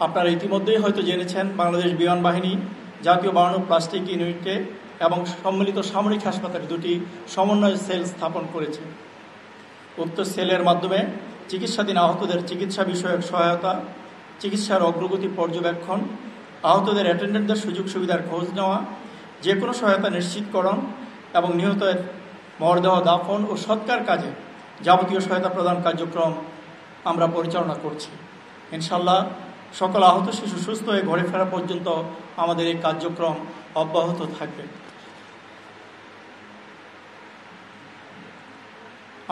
আপনারা ইতিমধ্যেই হয়তো জেনেছেন বাংলাদেশ বিমান বাহিনী জাতীয় বার্ন প্লাস্টিক ইউনিটে এবং সম্মিলিত সামরিক হাসপাতালে দুটি সমন্বয় সেল স্থাপন করেছে। উক্ত সেলের মাধ্যমে চিকিৎসাধীন আহতদের চিকিৎসা বিষয়ক সহায়তা, চিকিৎসার অগ্রগতি পর্যবেক্ষণ, আহতদের অ্যাটেন্ডেন্টদের সুযোগ সুবিধার খোঁজ নেওয়া, যে কোনো সহায়তা নিশ্চিতকরণ এবং নিহতের মরদেহ দাফন ও সৎকার কাজে যাবতীয় সহায়তা প্রদান কার্যক্রম আমরা পরিচালনা করছি। ইনশাল্লাহ সকল আহত শিশু সুস্থ হয়ে ঘরে ফেরা পর্যন্ত আমাদের এই কার্যক্রম অব্যাহত থাকবে।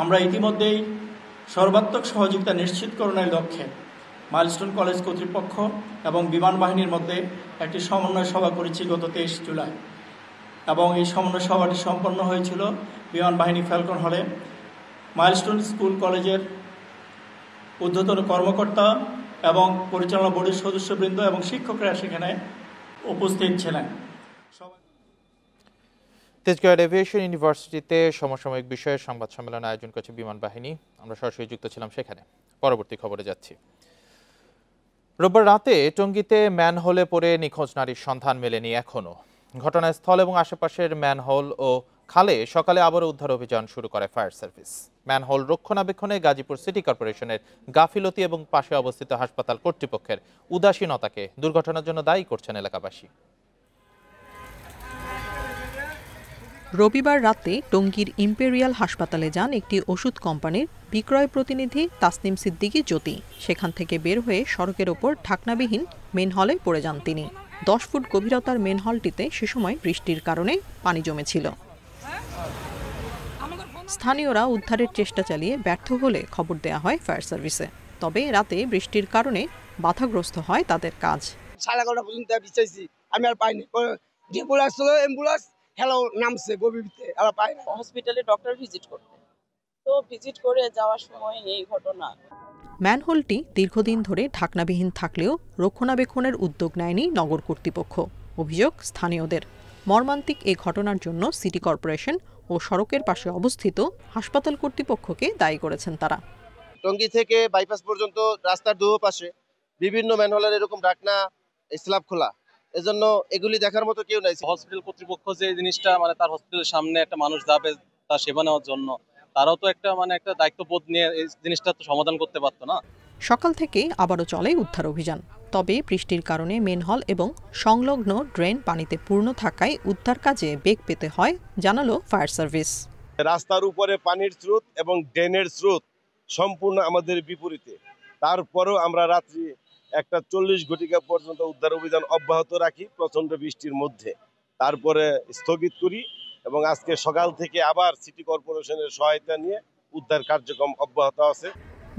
আমরা ইতিমধ্যেই সর্বাত্মক সহযোগিতা নিশ্চিতকরণের লক্ষ্যে মাইলস্টোন কলেজ কর্তৃপক্ষ এবং বিমান বাহিনীর মধ্যে একটি সমন্বয় সভা করেছি গত 23 জুলাই এবং এই সমন্বয় সভাটি সম্পন্ন হয়েছিল বিমান বাহিনী ফ্যালকন হলে। মাইলস্টোন স্কুল কলেজের ঊর্ধ্বতন কর্মকর্তা এবং পরিচালনা বোর্ডের সদস্যবৃন্দ এবং শিক্ষকরা সেখানে উপস্থিত ছিলেন। তেজগাঁও এভিয়েশন ইউনিভার্সিটিতে সমসাময়িক বিষয়ে সংবাদ সম্মেলন আয়োজন করেছে বিমান বাহিনী। আমরা সরাসরি যুক্ত ছিলাম সেখানে। পরবর্তী খবরে যাচ্ছি। রোববার রাতে টঙ্গীতে ম্যানহোলে পড়ে নিখোঁজ নারীর সন্ধান মেলেনি এখনো। ঘটনাস্থল এবং আশেপাশের ম্যানহোল ও খালে সকালে আবারও উদ্ধার অভিযান শুরু করে ফায়ার সার্ভিস। ম্যানহোল রক্ষণাবেক্ষণে গাজীপুর সিটি কর্পোরেশনের গাফিলতি এবং পাশে অবস্থিত হাসপাতাল কর্তৃপক্ষের উদাসীনতাকে দুর্ঘটনার জন্য দায়ী করছেন এলাকাবাসী। রবিবার রাতে টঙ্গীর ইম্পেরিয়াল হাসপাতালে যান একটি ওষুধ কোম্পানির বিক্রয় প্রতিনিধি তাসনিম সিদ্দিকী জ্যোতি। সেখান থেকে বের হয়ে সড়কের ওপর ঢাকনাবিহীন মেন হলে পড়ে যান তিনি। 10 ফুট গভীরতার মেন হলটিতে সে সময় বৃষ্টির কারণে পানি জমেছিল। স্থানীয়রা উদ্ধারের চেষ্টা চালিয়ে ব্যর্থ হলে খবর দেয়া হয় ফায়ার সার্ভিসে। তবে রাতে বৃষ্টির কারণে বাধাগ্রস্ত হয় তাদের কাজ। 11:30 পর্যন্ত বিচাইছি, আমি আর পাইনি। অ্যাম্বুলেন্স হ্যালো নামছে গভীরতে, আর পাই না। হসপিটালে ডক্টর ভিজিট করতে, তো ভিজিট করে যাওয়ার সময় এই ঘটনা। ম্যানহোলটি দীর্ঘদিন ধরে ঢাকনাবিহীন থাকলেও রক্ষণাবেক্ষণের উদ্যোগ নেয়নি নগর কর্তৃপক্ষ। অভিযোগ স্থানীয়দের। মর্মান্তিক এই ঘটনার জন্য সিটি কর্পোরেশন ও সড়কের পাশে অবস্থিত হাসপাতাল কর্তৃপক্ষকে দায়ী করেছেন তারা। টঙ্গী থেকে বাইপাস পর্যন্ত রাস্তার দুপাশে বিভিন্ন ম্যানহোলের এরকম ঢাকনা স্ল্যাব খোলা, এজন্য এগুলি দেখার মতো কেউ নাই। হসপিটাল কর্তৃপক্ষ যে জিনিসটা তার হসপিটালের সামনে একটা মানুষ যাবে তার সেবা নেওয়ার জন্য, তারাও তো একটা একটা দায়িত্ববোধ নিয়ে এই জিনিসটা তো সমাধান করতে পারতো না। সকাল থেকে আবারও চলে উদ্ধার অভিযান। তবে বৃষ্টির কারণে মেন হল এবং সংলগ্ন ড্রেন পানিতে পূর্ণ থাকায় উদ্ধার কাজে বেগ পেতে হয়, জানালো ফায়ার সার্ভিস। রাস্তার উপরে পানির স্রোত এবং ড্রেনের স্রোত সম্পূর্ণ আমাদের বিপরীতে, তারপরেও আমরা রাত্রি 1:40 ঘটিকা পর্যন্ত উদ্ধার অভিযান অব্যাহত রাখি প্রচন্ড বৃষ্টির মধ্যে। তারপরে স্থগিত করি এবং আজকে সকাল থেকে আবার সিটি কর্পোরেশনের সহায়তা নিয়ে উদ্ধার কার্যক্রম অব্যাহত আছে।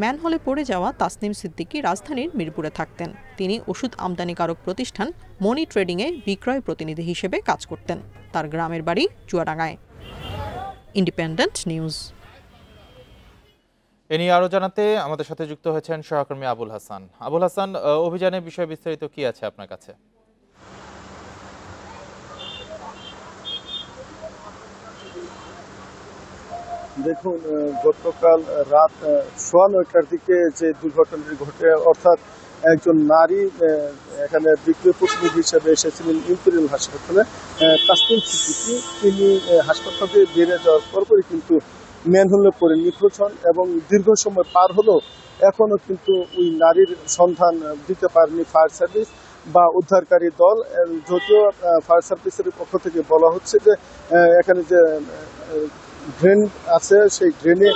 ম্যানহলে পড়ে যাওয়া তাসনিম সিদ্দিকী রাজধানীর মিরপুরে থাকতেন। তিনি ওষুধ আমদানিকারক প্রতিষ্ঠান মনি ট্রেডিংয়ে বিক্রয় প্রতিনিধি হিসেবে কাজ করতেন। তার গ্রামের বাড়ি চুয়াডাঙ্গায়। Independent news. এ নিয়ে আরো জানাতে আমাদের সাথে যুক্ত হয়েছেন সহকর্মী আবুল হাসান। আবুল হাসান, অভিযানের বিষয়ে বিস্তারিত কি আছে আপনার কাছে? দেখুন, গতকাল রাত 9:15টার দিকে যে দুর্ঘটনাটি ঘটে, অর্থাৎ একজন নারী এখানে বিক্রয় প্রতিনিধি হিসেবে এসেছিলেন ইম্পেরিয়াল হাসপাতালে, তাসনিম সিদ্দিকী। তিনি হাসপাতালে বেরিয়ে যাওয়ার পরপরই কিন্তু ম্যানহোলে পড়ে নিখোঁজ হন এবং দীর্ঘ সময় পার হলো এখনো কিন্তু ওই নারীর সন্ধান দিতে পারেনি ফায়ার সার্ভিস বা উদ্ধারকারী দল। যদিও ফায়ার সার্ভিসের পক্ষ থেকে বলা হচ্ছে যে এখানে যে ড্রেন আছে সেই ড্রেনে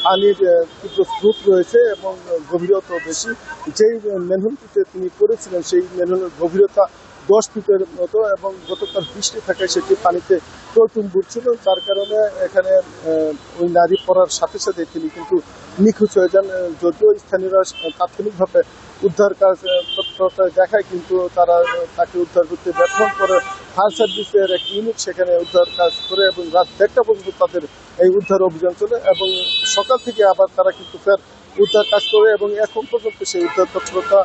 পানির তীব্র স্রোত রয়েছে এবং গভীরতাও বেশি। যেই ম্যানহোলটিতে তিনি পড়েছিলেন সেই ম্যানহোলের গভীরতা 10 ফিটের মতো এবং গতকাল বৃষ্টি থাকায় সেটি পানিতে টইটুম্বুর ছিল, যার কারণে এখানে ওই নারী পড়ার সাথে সাথে তিনি কিন্তু নিখোঁজ হয়ে যান। যদিও স্থানীয়রা তাৎক্ষণিকভাবে উদ্ধার কাজ তৎপরতা দেখায়, কিন্তু তারা তাকে উদ্ধার করতে ব্যর্থ করে। ফায়ার সার্ভিসের এক ইউনিট সেখানে উদ্ধার কাজ করে এবং রাত 1:30 পর্যন্ত তাদের এই উদ্ধার অভিযান চলে এবং সকাল থেকে আবার তারা কিন্তু ফের উদ্ধার কাজ করে এবং এখন পর্যন্ত সেই উদ্ধার তৎপরতা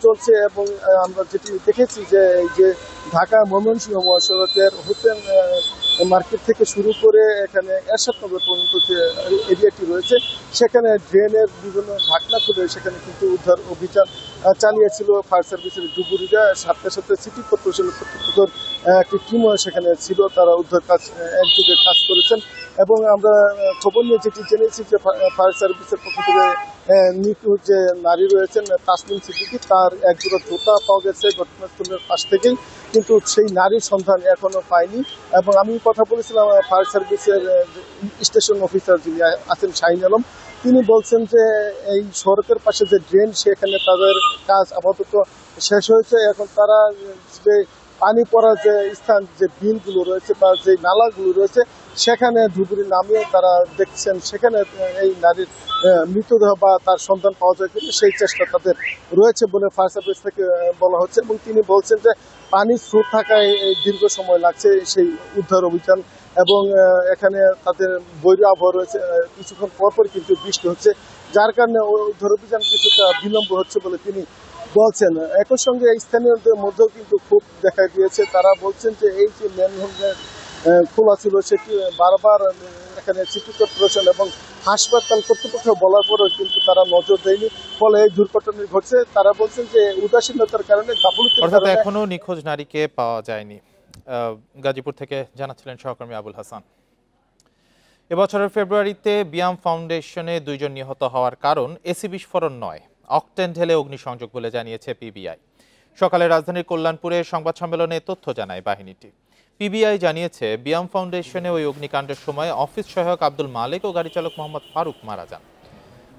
চলছে। এবং আমরা যেটি দেখেছি যে এই যে ঢাকা ময়মনসিংহ মহাসড়কের হোসেন মার্কেট থেকে শুরু করে এখানে এরশাদনগর পর্যন্ত যে এরিয়াটি রয়েছে সেখানে ড্রেনের বিভিন্ন ঢাকনা খুলে সেখানে কিন্তু উদ্ধার অভিযান চালিয়েছিল ফায়ার সার্ভিসের ডুবুরিরা। সাথে সাথে সিটি কর্পোরেশনের কর্তৃপক্ষের একটি টিমও সেখানে ছিল, তারা উদ্ধার কাজ একযোগে কাজ করেছেন। এবং আমরা খবর নিয়ে যেটি জেনেছি যে ফায়ার সার্ভিসের পক্ষ থেকে নিখোঁজ যে নারী রয়েছেন তাসনিম সিদ্দিকী, তার একজোড়া জুতা পাওয়া গেছে ঘটনাস্থলের পাশ থেকেই, কিন্তু সেই নারীর সন্ধান এখনো পায়নি। এবং আমি কথা বলেছিলাম ফায়ার সার্ভিসের স্টেশন অফিসার যিনি আছেন শাহিন আলম, তিনি বলছেন যে এই সড়কের পাশে যে ড্রেন সেখানে তাদের কাজ আপাতত শেষ হয়েছে। এখন তারা যে পানি পড়ার যে স্থান, যে বিলগুলো রয়েছে বা যে নালাগুলো রয়েছে সেখানে ধুবুরি নামিয়ে তারা দেখছেন সেখানে এই নারীর মৃতদেহ বা তার সন্ধান পাওয়া যায় কিন্তু সেই চেষ্টা তাদের রয়েছে বলে ফায়ার সার্ভিস থেকে বলা হচ্ছে। এবং তিনি বলছেন যে পানির স্রোত থাকায় দীর্ঘ সময় লাগছে সেই উদ্ধার অভিযান এবং এখানে তাদের বৈরী আবহাওয়া রয়েছে, কিছুক্ষণ পরপর কিন্তু বৃষ্টি হচ্ছে, যার কারণে উদ্ধার অভিযান কিছুটা বিলম্ব হচ্ছে বলে তিনি বলছেন। একই সঙ্গে স্থানীয়দের মধ্যেও কিন্তু খুব দেখা গিয়েছে, তারা বলছেন যে এই যে ম্যানহোল খোলা ছিল সেটি বারবার এখানে সিটি কর্পোরেশন এবং হাসপাতাল কর্তৃপক্ষ বলার পরেও কিন্তু তারা নজর দেয়নি, ফলে এই দুর্ঘটনা ঘটছে। তারা বলছেন যে উদাসীনতার কারণে গাফিলতির কারণে এখনো নিখোঁজ নারীকে পাওয়া যায়নি। গাজীপুর থেকে জানাচ্ছিলেন সহকর্মী আবুল হাসান। এবছরের ফেব্রুয়ারিতে বিয়াম ফাউন্ডেশনে 2 জন নিহত হওয়ার কারণ এসি বিস্ফোরণ নয়, অকটেন ঢেলে অগ্নিসংযোগ বলে জানিয়েছে পিবিআই। সকালে রাজধানীর কল্যাণপুরে সংবাদ সম্মেলনে তথ্য জানায় বাহিনীটি। পিবিআই জানিয়েছে বিয়াম ফাউন্ডেশনে ওই অগ্নিকাণ্ডের সময় অফিস সহায়ক আব্দুল মালিক ও গাড়ি চালক মোহাম্মদ ফারুক মারা যান।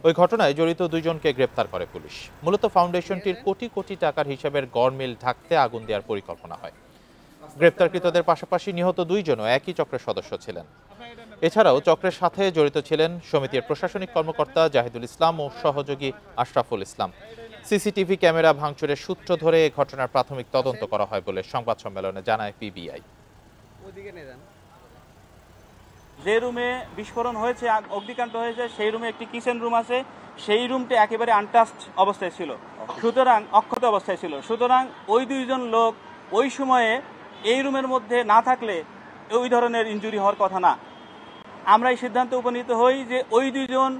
ওই ঘটনায় জড়িত 2 জনকে গ্রেপ্তার করে পুলিশ। মূলত ফাউন্ডেশনটির কোটি কোটি টাকার হিসাবের গড়মিল ঢাকতে আগুন দেওয়ার পরিকল্পনা হয়। গ্রেপ্তারকৃতদের পাশাপাশি নিহত 2 জনও একই চক্রের সদস্য ছিলেন। এছাড়াও চক্রের সাথে জড়িত ছিলেন সমিতির প্রশাসনিক কর্মকর্তা জাহিদুল ইসলাম ও সহযোগী আশরাফুল ইসলাম। সিসিটিভি ক্যামেরা ভাঙচুরের সূত্র ধরে এই ঘটনার প্রাথমিক তদন্ত করা হয় বলে সংবাদ সম্মেলনে জানায় পিবিআই। যে রুমে বিস্ফোরণ হয়েছে, অগ্নিকাণ্ড হয়েছে, সেই রুমে একটি কিচেন রুম আছে, সেই রুমটি একেবারে আনটাস্ট অবস্থায় ছিল, সুতরাং অক্ষত অবস্থায় ছিল। সুতরাং ওই 2 জন লোক ওই সময়ে এই রুমের মধ্যে না থাকলে ওই ধরনের ইনজুরি হওয়ার কথা না। আমরা এই সিদ্ধান্তে উপনীত হই যে ওই 2 জন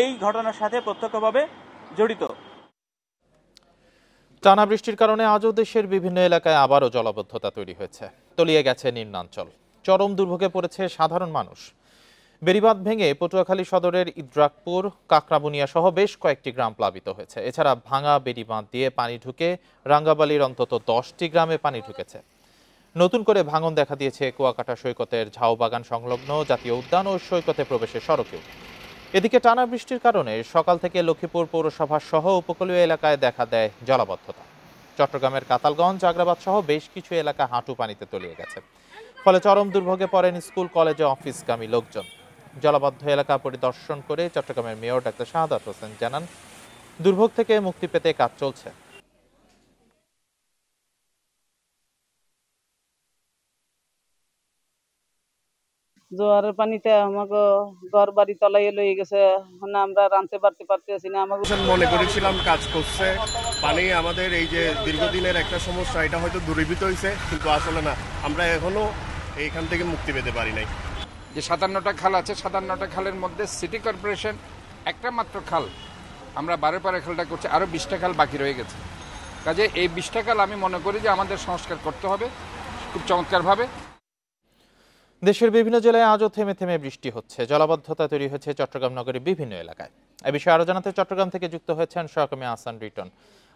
এই ঘটনার সাথে প্রত্যক্ষভাবে জড়িত। টানা বৃষ্টির কারণে আজও দেশের বিভিন্ন এলাকায় আবারও জলাবদ্ধতা তৈরি হয়েছে, তলিয়ে গেছে নিম্নাঞ্চল। চরম দুর্ভোগে পড়েছে সাধারণ মানুষ। বেড়িবাঁধ ভেঙে পটুয়াখালী সদরের ইদ্রাকপুর, কাকরাবুনিয়া সহ বেশ কয়েকটি গ্রাম প্লাবিত হয়েছে। এছাড়া ভাঙা বেড়িবাঁধ দিয়ে পানি ঢুকে রাঙ্গাবালির অন্তত 10টি গ্রামে পানি ঢুকেছে। নতুন করে ভাঙন দেখা দিয়েছে কুয়াকাটা সৈকতের ঝাউবাগান সংলগ্ন জাতীয় উদ্যান ও সৈকতে প্রবেশের সড়কেও। এদিকে টানা বৃষ্টির কারণে সকাল থেকে লক্ষ্মীপুর পৌরসভা সহ উপকূলীয় এলাকায় দেখা দেয় জলাবদ্ধতা। চট্টগ্রামের কাতালগঞ্জ, আগ্রাবাদ সহ বেশ কিছু এলাকা হাঁটু পানিতে তলিয়ে গেছে, ফলে চরম দুর্ভোগে পড়েন স্কুল, কলেজ ও অফিসগামী লোকজন। জলাবদ্ধ এলাকা পরিদর্শন করে চট্টগ্রামের মেয়র ডাক্তার শাহাদাত হোসেন জানান, দুর্ভোগ থেকে মুক্তি পেতে কাজ চলছে। জোয়ারের পানিতে আমাকে ঘর বাড়ি তলাইয়ে লয়ে গেছে, মানে আমরা রাঁধতে পারতেছি না। আমাকে মনে করেছিলাম কাজ করছে, পানি আমাদের এই যে দীর্ঘদিনের একটা সমস্যা, এটা হয়তো দূরীভূত হয়েছে, কিন্তু আসলে না, আমরা এখনো এইখান থেকে মুক্তি পেতে পারি নাই। যে 57টা খাল আছে, 57টা খালের মধ্যে সিটি কর্পোরেশন একটা মাত্র খাল, আমরা 12 খালটা করছি, আরো 20টা খাল বাকি রয়ে গেছে। কাজে এই 20টা খাল আমি মনে করি যে আমাদের সংস্কার করতে হবে খুব চমৎকারভাবে। দেশের বিভিন্ন জেলায় আজও থেমে থেমে বৃষ্টি হচ্ছে। জলাবদ্ধতা তৈরি হয়েছে চট্টগ্রাম নগরের বিভিন্ন এলাকায়। এ বিষয়ে আরো জানাতে চট্টগ্রাম থেকে যুক্ত হয়েছেন সহকর্মী আহসান রিটন।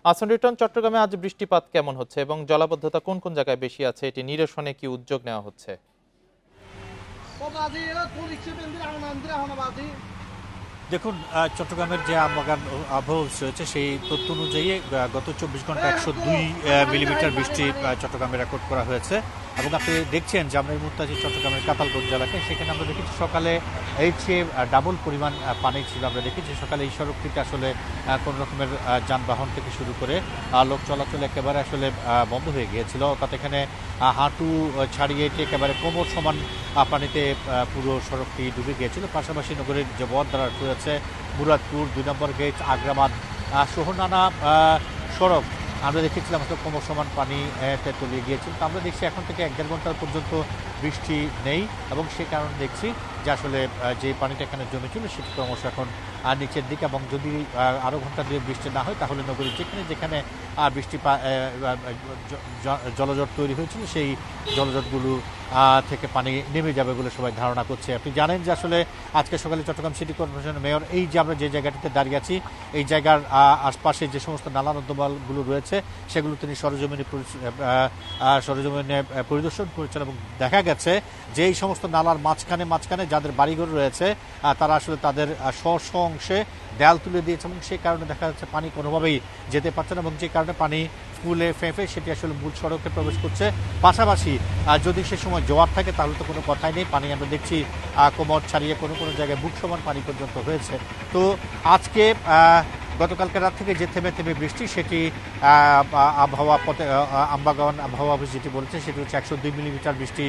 আহসান রিটন, চট্টগ্রামে আজ বৃষ্টিপাত কেমন হচ্ছে এবং জলাবদ্ধতা কোন কোন জায়গায় বেশি আছে, এটি নিরসনে কি উদ্যোগ নেওয়া হচ্ছে? দেখুন, চট্টগ্রামের যে আবহাওয়া রয়েছে সেই তথ্য অনুযায়ী গত 24 ঘন্টা 102 মিলিমিটার বৃষ্টি চট্টগ্রামে রেকর্ড করা হয়েছে। এবং আপনি দেখছেন যে আমরা এই মুহূর্তে আছি চট্টগ্রামের কাতালগঞ্জ এলাকায়। সেখানে আমরা দেখেছি সকালে এই চেয়ে ডাবল পরিমাণ পানি ছিল। আমরা দেখেছি সকালে এই সড়কটিতে আসলে কোনো রকমের যানবাহন থেকে শুরু করে লোক চলাচল একেবারে আসলে বন্ধ হয়ে গিয়েছিল, অর্থাৎ এখানে হাঁটু ছাড়িয়ে একেবারে কোমর সমান পানিতে পুরো সড়কটি ডুবে গিয়েছিল। পাশাপাশি নগরের যে বদদারা রয়েছে, মুরাদপুর 2 নম্বর গেট, আগ্রাবাদ সহ নানা সড়ক আমরা দেখেছিলাম আসলে কোমর সমান পানিতে তলিয়ে গিয়েছিল। তো আমরা দেখছি এখন থেকে 1-1.5 ঘন্টা পর্যন্ত বৃষ্টি নেই, এবং সে কারণে দেখছি যে আসলে যে পানিটা এখানে জমেছিল সেটি ক্রমশ এখন নিচের দিকে, এবং যদি আরও ঘন্টা 2 বৃষ্টি না হয় তাহলে নগরীর যেখানে বৃষ্টি জলজট তৈরি হয়েছিল সেই জলজটগুলো থেকে পানি নেমে যাবে বলে সবাই ধারণা করছে। আপনি জানেন যে আসলে আজকে সকালে চট্টগ্রাম সিটি কর্পোরেশনের মেয়র এই যে আমরা যে জায়গাটিতে দাঁড়িয়ে আছি এই জায়গার আশপাশে যে সমস্ত নালা নর্দমাগুলো রয়েছে সেগুলো তিনি সরেজমিনে পরিদর্শন করেছেন, এবং দেখা গেছে যে এই সমস্ত নালার মাঝখানে যাদের বাড়িঘর রয়েছে তারা আসলে তাদের স্ব অংশে দেয়াল তুলে দিয়েছে, এবং সেই কারণে দেখা যাচ্ছে পানি কোনোভাবেই যেতে পারছে না, এবং যে কারণে পানি ফুলে ফেঁপে সেটি আসলে মূল সড়কে প্রবেশ করছে। পাশাপাশি যদি সে সময় জোয়ার থাকে তাহলে তো কোনো কথাই নেই, পানি আমরা দেখছি কোমর ছাড়িয়ে কোনো জায়গায় বুক সমান পানি পর্যন্ত হয়েছে। তো আজকে গতকালকে রাত থেকে যে থেমে থেমে বৃষ্টি সেটি আমবাগান আবহাওয়া অফিস যেটি বলেছে সেটি হচ্ছে 102 মিলিমিটার বৃষ্টি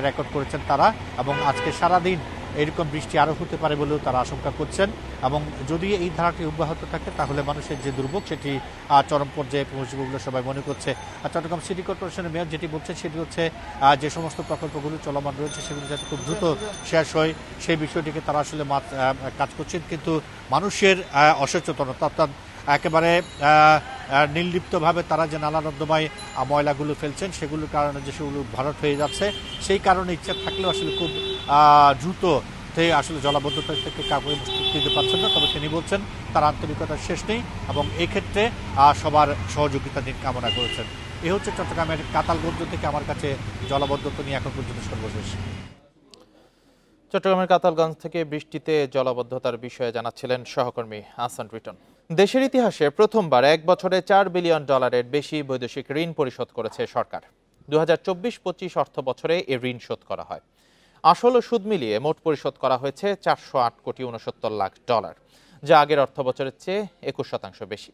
রেকর্ড করেছেন তারা, এবং আজকে সারাদিন এরকম বৃষ্টি আরও হতে পারে বলেও তারা আশঙ্কা করছেন, এবং যদি এই ধারাটি অব্যাহত থাকে তাহলে মানুষের যে দুর্ভোগ সেটি চরম পর্যায়ে পৌঁছবে বলে সবাই মনে করছে। চট্টগ্রাম সিটি কর্পোরেশনের মেয়র যেটি বলছেন সেটি হচ্ছে যে সমস্ত প্রকল্পগুলো চলমান রয়েছে সেগুলো যাতে খুব দ্রুত শেষ হয় সেই বিষয়টিকে তারা আসলে কাজ করছেন, কিন্তু মানুষের অসচেতনতা অর্থাৎ একেবারে নির্লিপ্তভাবে তারা যে নালা নর্দমায় ময়লাগুলো ফেলছেন সেগুলোর কারণে যে সেগুলো ভরাট হয়ে যাচ্ছে, সেই কারণে ইচ্ছা থাকলেও আসলে খুব দ্রুত আসলে জলাবদ্ধতা থেকে কাউকে দিতে পারছেন না। তবে তিনি বলছেন তার আন্তরিকতার শেষ নেই, এবং এক্ষেত্রে সবার সহযোগিতা দিন কামনা করেছেন। এ হচ্ছে চট্টগ্রামের কাতালগঞ্জ থেকে আমার কাছে জলাবদ্ধতা নিয়ে এখন পর্যন্ত সর্বশেষ। চট্টগ্রামের কাতালগঞ্জ থেকে বৃষ্টিতে জলাবদ্ধতার বিষয়ে জানাচ্ছিলেন সহকর্মী আহসান রিটন। দেশের ইতিহাসে প্রথমবার 1 বছরে $4 বিলিয়ন বেশি বৈদেশিক ঋণ পরিশোধ করেছে সরকার। 2024-25 অর্থ বছরে এ ঋণ শোধ করা হয়। আসল ও সুদ মিলিয়ে মোট পরিশোধ করা হয়েছে $408.69 কোটি, যা আগের অর্থ বছরের চেয়ে 21% বেশি।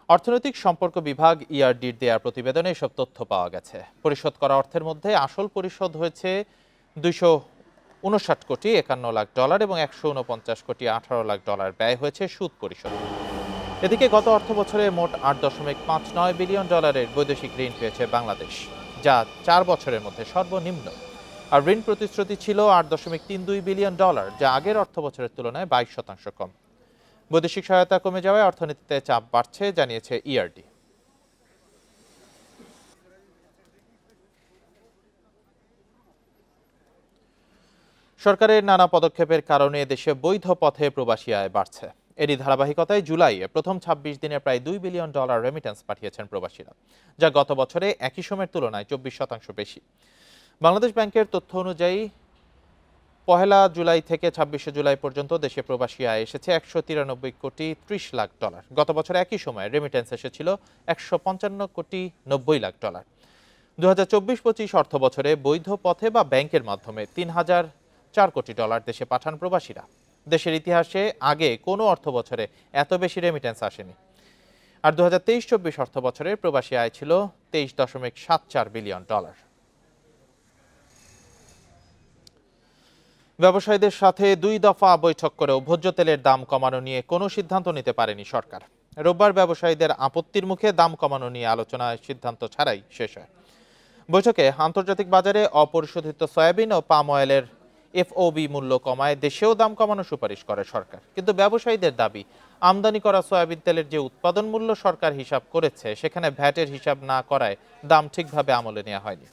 অর্থনৈতিক সম্পর্ক বিভাগ ইআরডির দেয়া প্রতিবেদনে এসব তথ্য পাওয়া গেছে। পরিশোধ করা অর্থের মধ্যে আসল পরিশোধ হয়েছে $259.51 কোটি এবং $149.18 কোটি ব্যয় হয়েছে সুদ পরিশোধ। এদিকে গত অর্থ বছরে মোট $8.59 বিলিয়ন বৈদেশিক ঋণ পেয়েছে বাংলাদেশ, যা 4 বছরের মধ্যে সর্বনিম্ন। আর ঋণ প্রতিশ্রুতি ছিল $8.32 বিলিয়ন, যা আগের অর্থ বছরের তুলনায় 22% কম। বৈদেশিক সহায়তা কমে যাওয়ায় অর্থনীতিতে চাপ বাড়ছে জানিয়েছে ইআরডি। সরকারের নানা পদক্ষেপের কারণে দেশে বৈধ পথে প্রবাসী আয় বাড়ছে। এরই ধারাবাহিকতায় জুলাইয়ে প্রথম 26 দিনে প্রায় $2 বিলিয়ন রেমিটেন্স পাঠিয়েছেন প্রবাসীরা, যা গত বছরে একই সময়ের তুলনায় 24% বেশি। বাংলাদেশ ব্যাংকের তথ্য অনুযায়ী 1 জুলাই থেকে 26 জুলাই পর্যন্ত দেশে প্রবাসী আয় এসেছে $193.30 কোটি। গত বছর একই সময়ে রেমিটেন্স এসেছিল $155.90 কোটি। 2024-25 অর্থ বছরে বৈধ পথে বা ব্যাংকের মাধ্যমে $3,004 কোটি দেশে পাঠান প্রবাসীরা। দেশের ইতিহাসে আগে কোনো অর্থ বছরে এত বেশি রেমিটেন্স আসেনি। আর 2023-24 অর্থ বছরে প্রবাসী আয় ছিল $23.74 বিলিয়ন। ব্যবসায়ীদের সাথে 2 দফা বৈঠক করেও ভোজ্য তেলের দাম কমানো নিয়ে কোনো সিদ্ধান্ত নিতে পারেনি সরকার। রোববার ব্যবসায়ীদের আপত্তির মুখে দাম কমানো নিয়ে আলোচনায় সিদ্ধান্ত ছাড়াই শেষ হয়। বৈঠকে আন্তর্জাতিক বাজারে অপরিশোধিত সয়াবিন ও পাম অয়েলের এফওবি মূল্য কমায় দেশেও দাম কমানোর সুপারিশ করে সরকার, কিন্তু ব্যবসায়ীদের দাবি আমদানি করা সয়াবিন তেলের যে উৎপাদন মূল্য সরকার হিসাব করেছে সেখানে ভ্যাটের হিসাব না করায় দাম ঠিকভাবে আমলে নেওয়া হয়নি,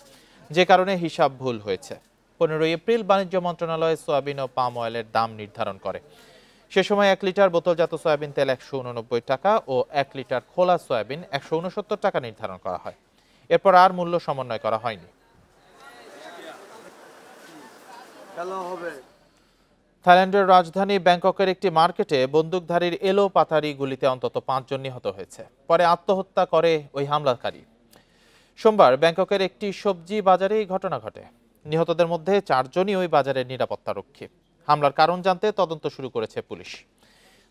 যে কারণে হিসাব ভুল হয়েছে। 15 এপ্রিল বাণিজ্য মন্ত্রণালয় সয়াবিন ও পাম অয়েলের দাম নির্ধারণ করে। সে সময় 1 লিটার বোতলজাত সয়াবিন তেল $189 ও 1 লিটার খোলা সয়াবিন $169 নির্ধারণ করা হয়। এরপর আর মূল্য সমন্বয় করা হয়নি। থাইল্যান্ডের রাজধানী ব্যাংককের একটি মার্কেটে বন্দুকধারীর এলো পাতারি গুলিতে অন্তত 5 জন নিহত হয়েছে। পরে আত্মহত্যা করে ওই হামলাকারী। সোমবার ব্যাংককের একটি সবজি বাজারে এই ঘটনা ঘটে। নিহতদের মধ্যে 4 জনই ওই বাজারের নিরাপত্তারক্ষী। হামলার কারণ জানতে তদন্ত শুরু করেছে পুলিশ।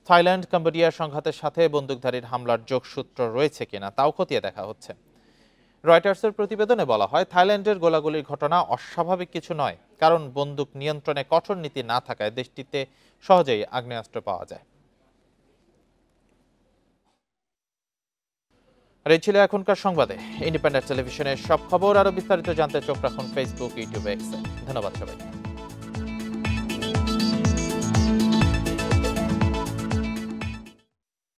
থাইল্যান্ড কম্বোডিয়ার সংঘাতের সাথে বন্দুকধারীর হামলার যোগসূত্র রয়েছে কিনা তাও খতিয়ে দেখা হচ্ছে। রয়টার্সের প্রতিবেদনে বলা হয়, থাইল্যান্ডের গোলাগুলির ঘটনা অস্বাভাবিক কিছু নয়, কারণ বন্দুক নিয়ন্ত্রণে কঠোর নীতি না থাকায় দেশটিতে সহজেই আগ্নেয়াস্ত্র পাওয়া যায়। আর এই ছিল এখনকার সংবাদে। ইন্ডিপেন্ডেন্ট টেলিভিশনের সব খবর আরো বিস্তারিত জানতে চোখ রাখুন ফেসবুক, ইউটিউব, এক্সে। ধন্যবাদ সবাইকে।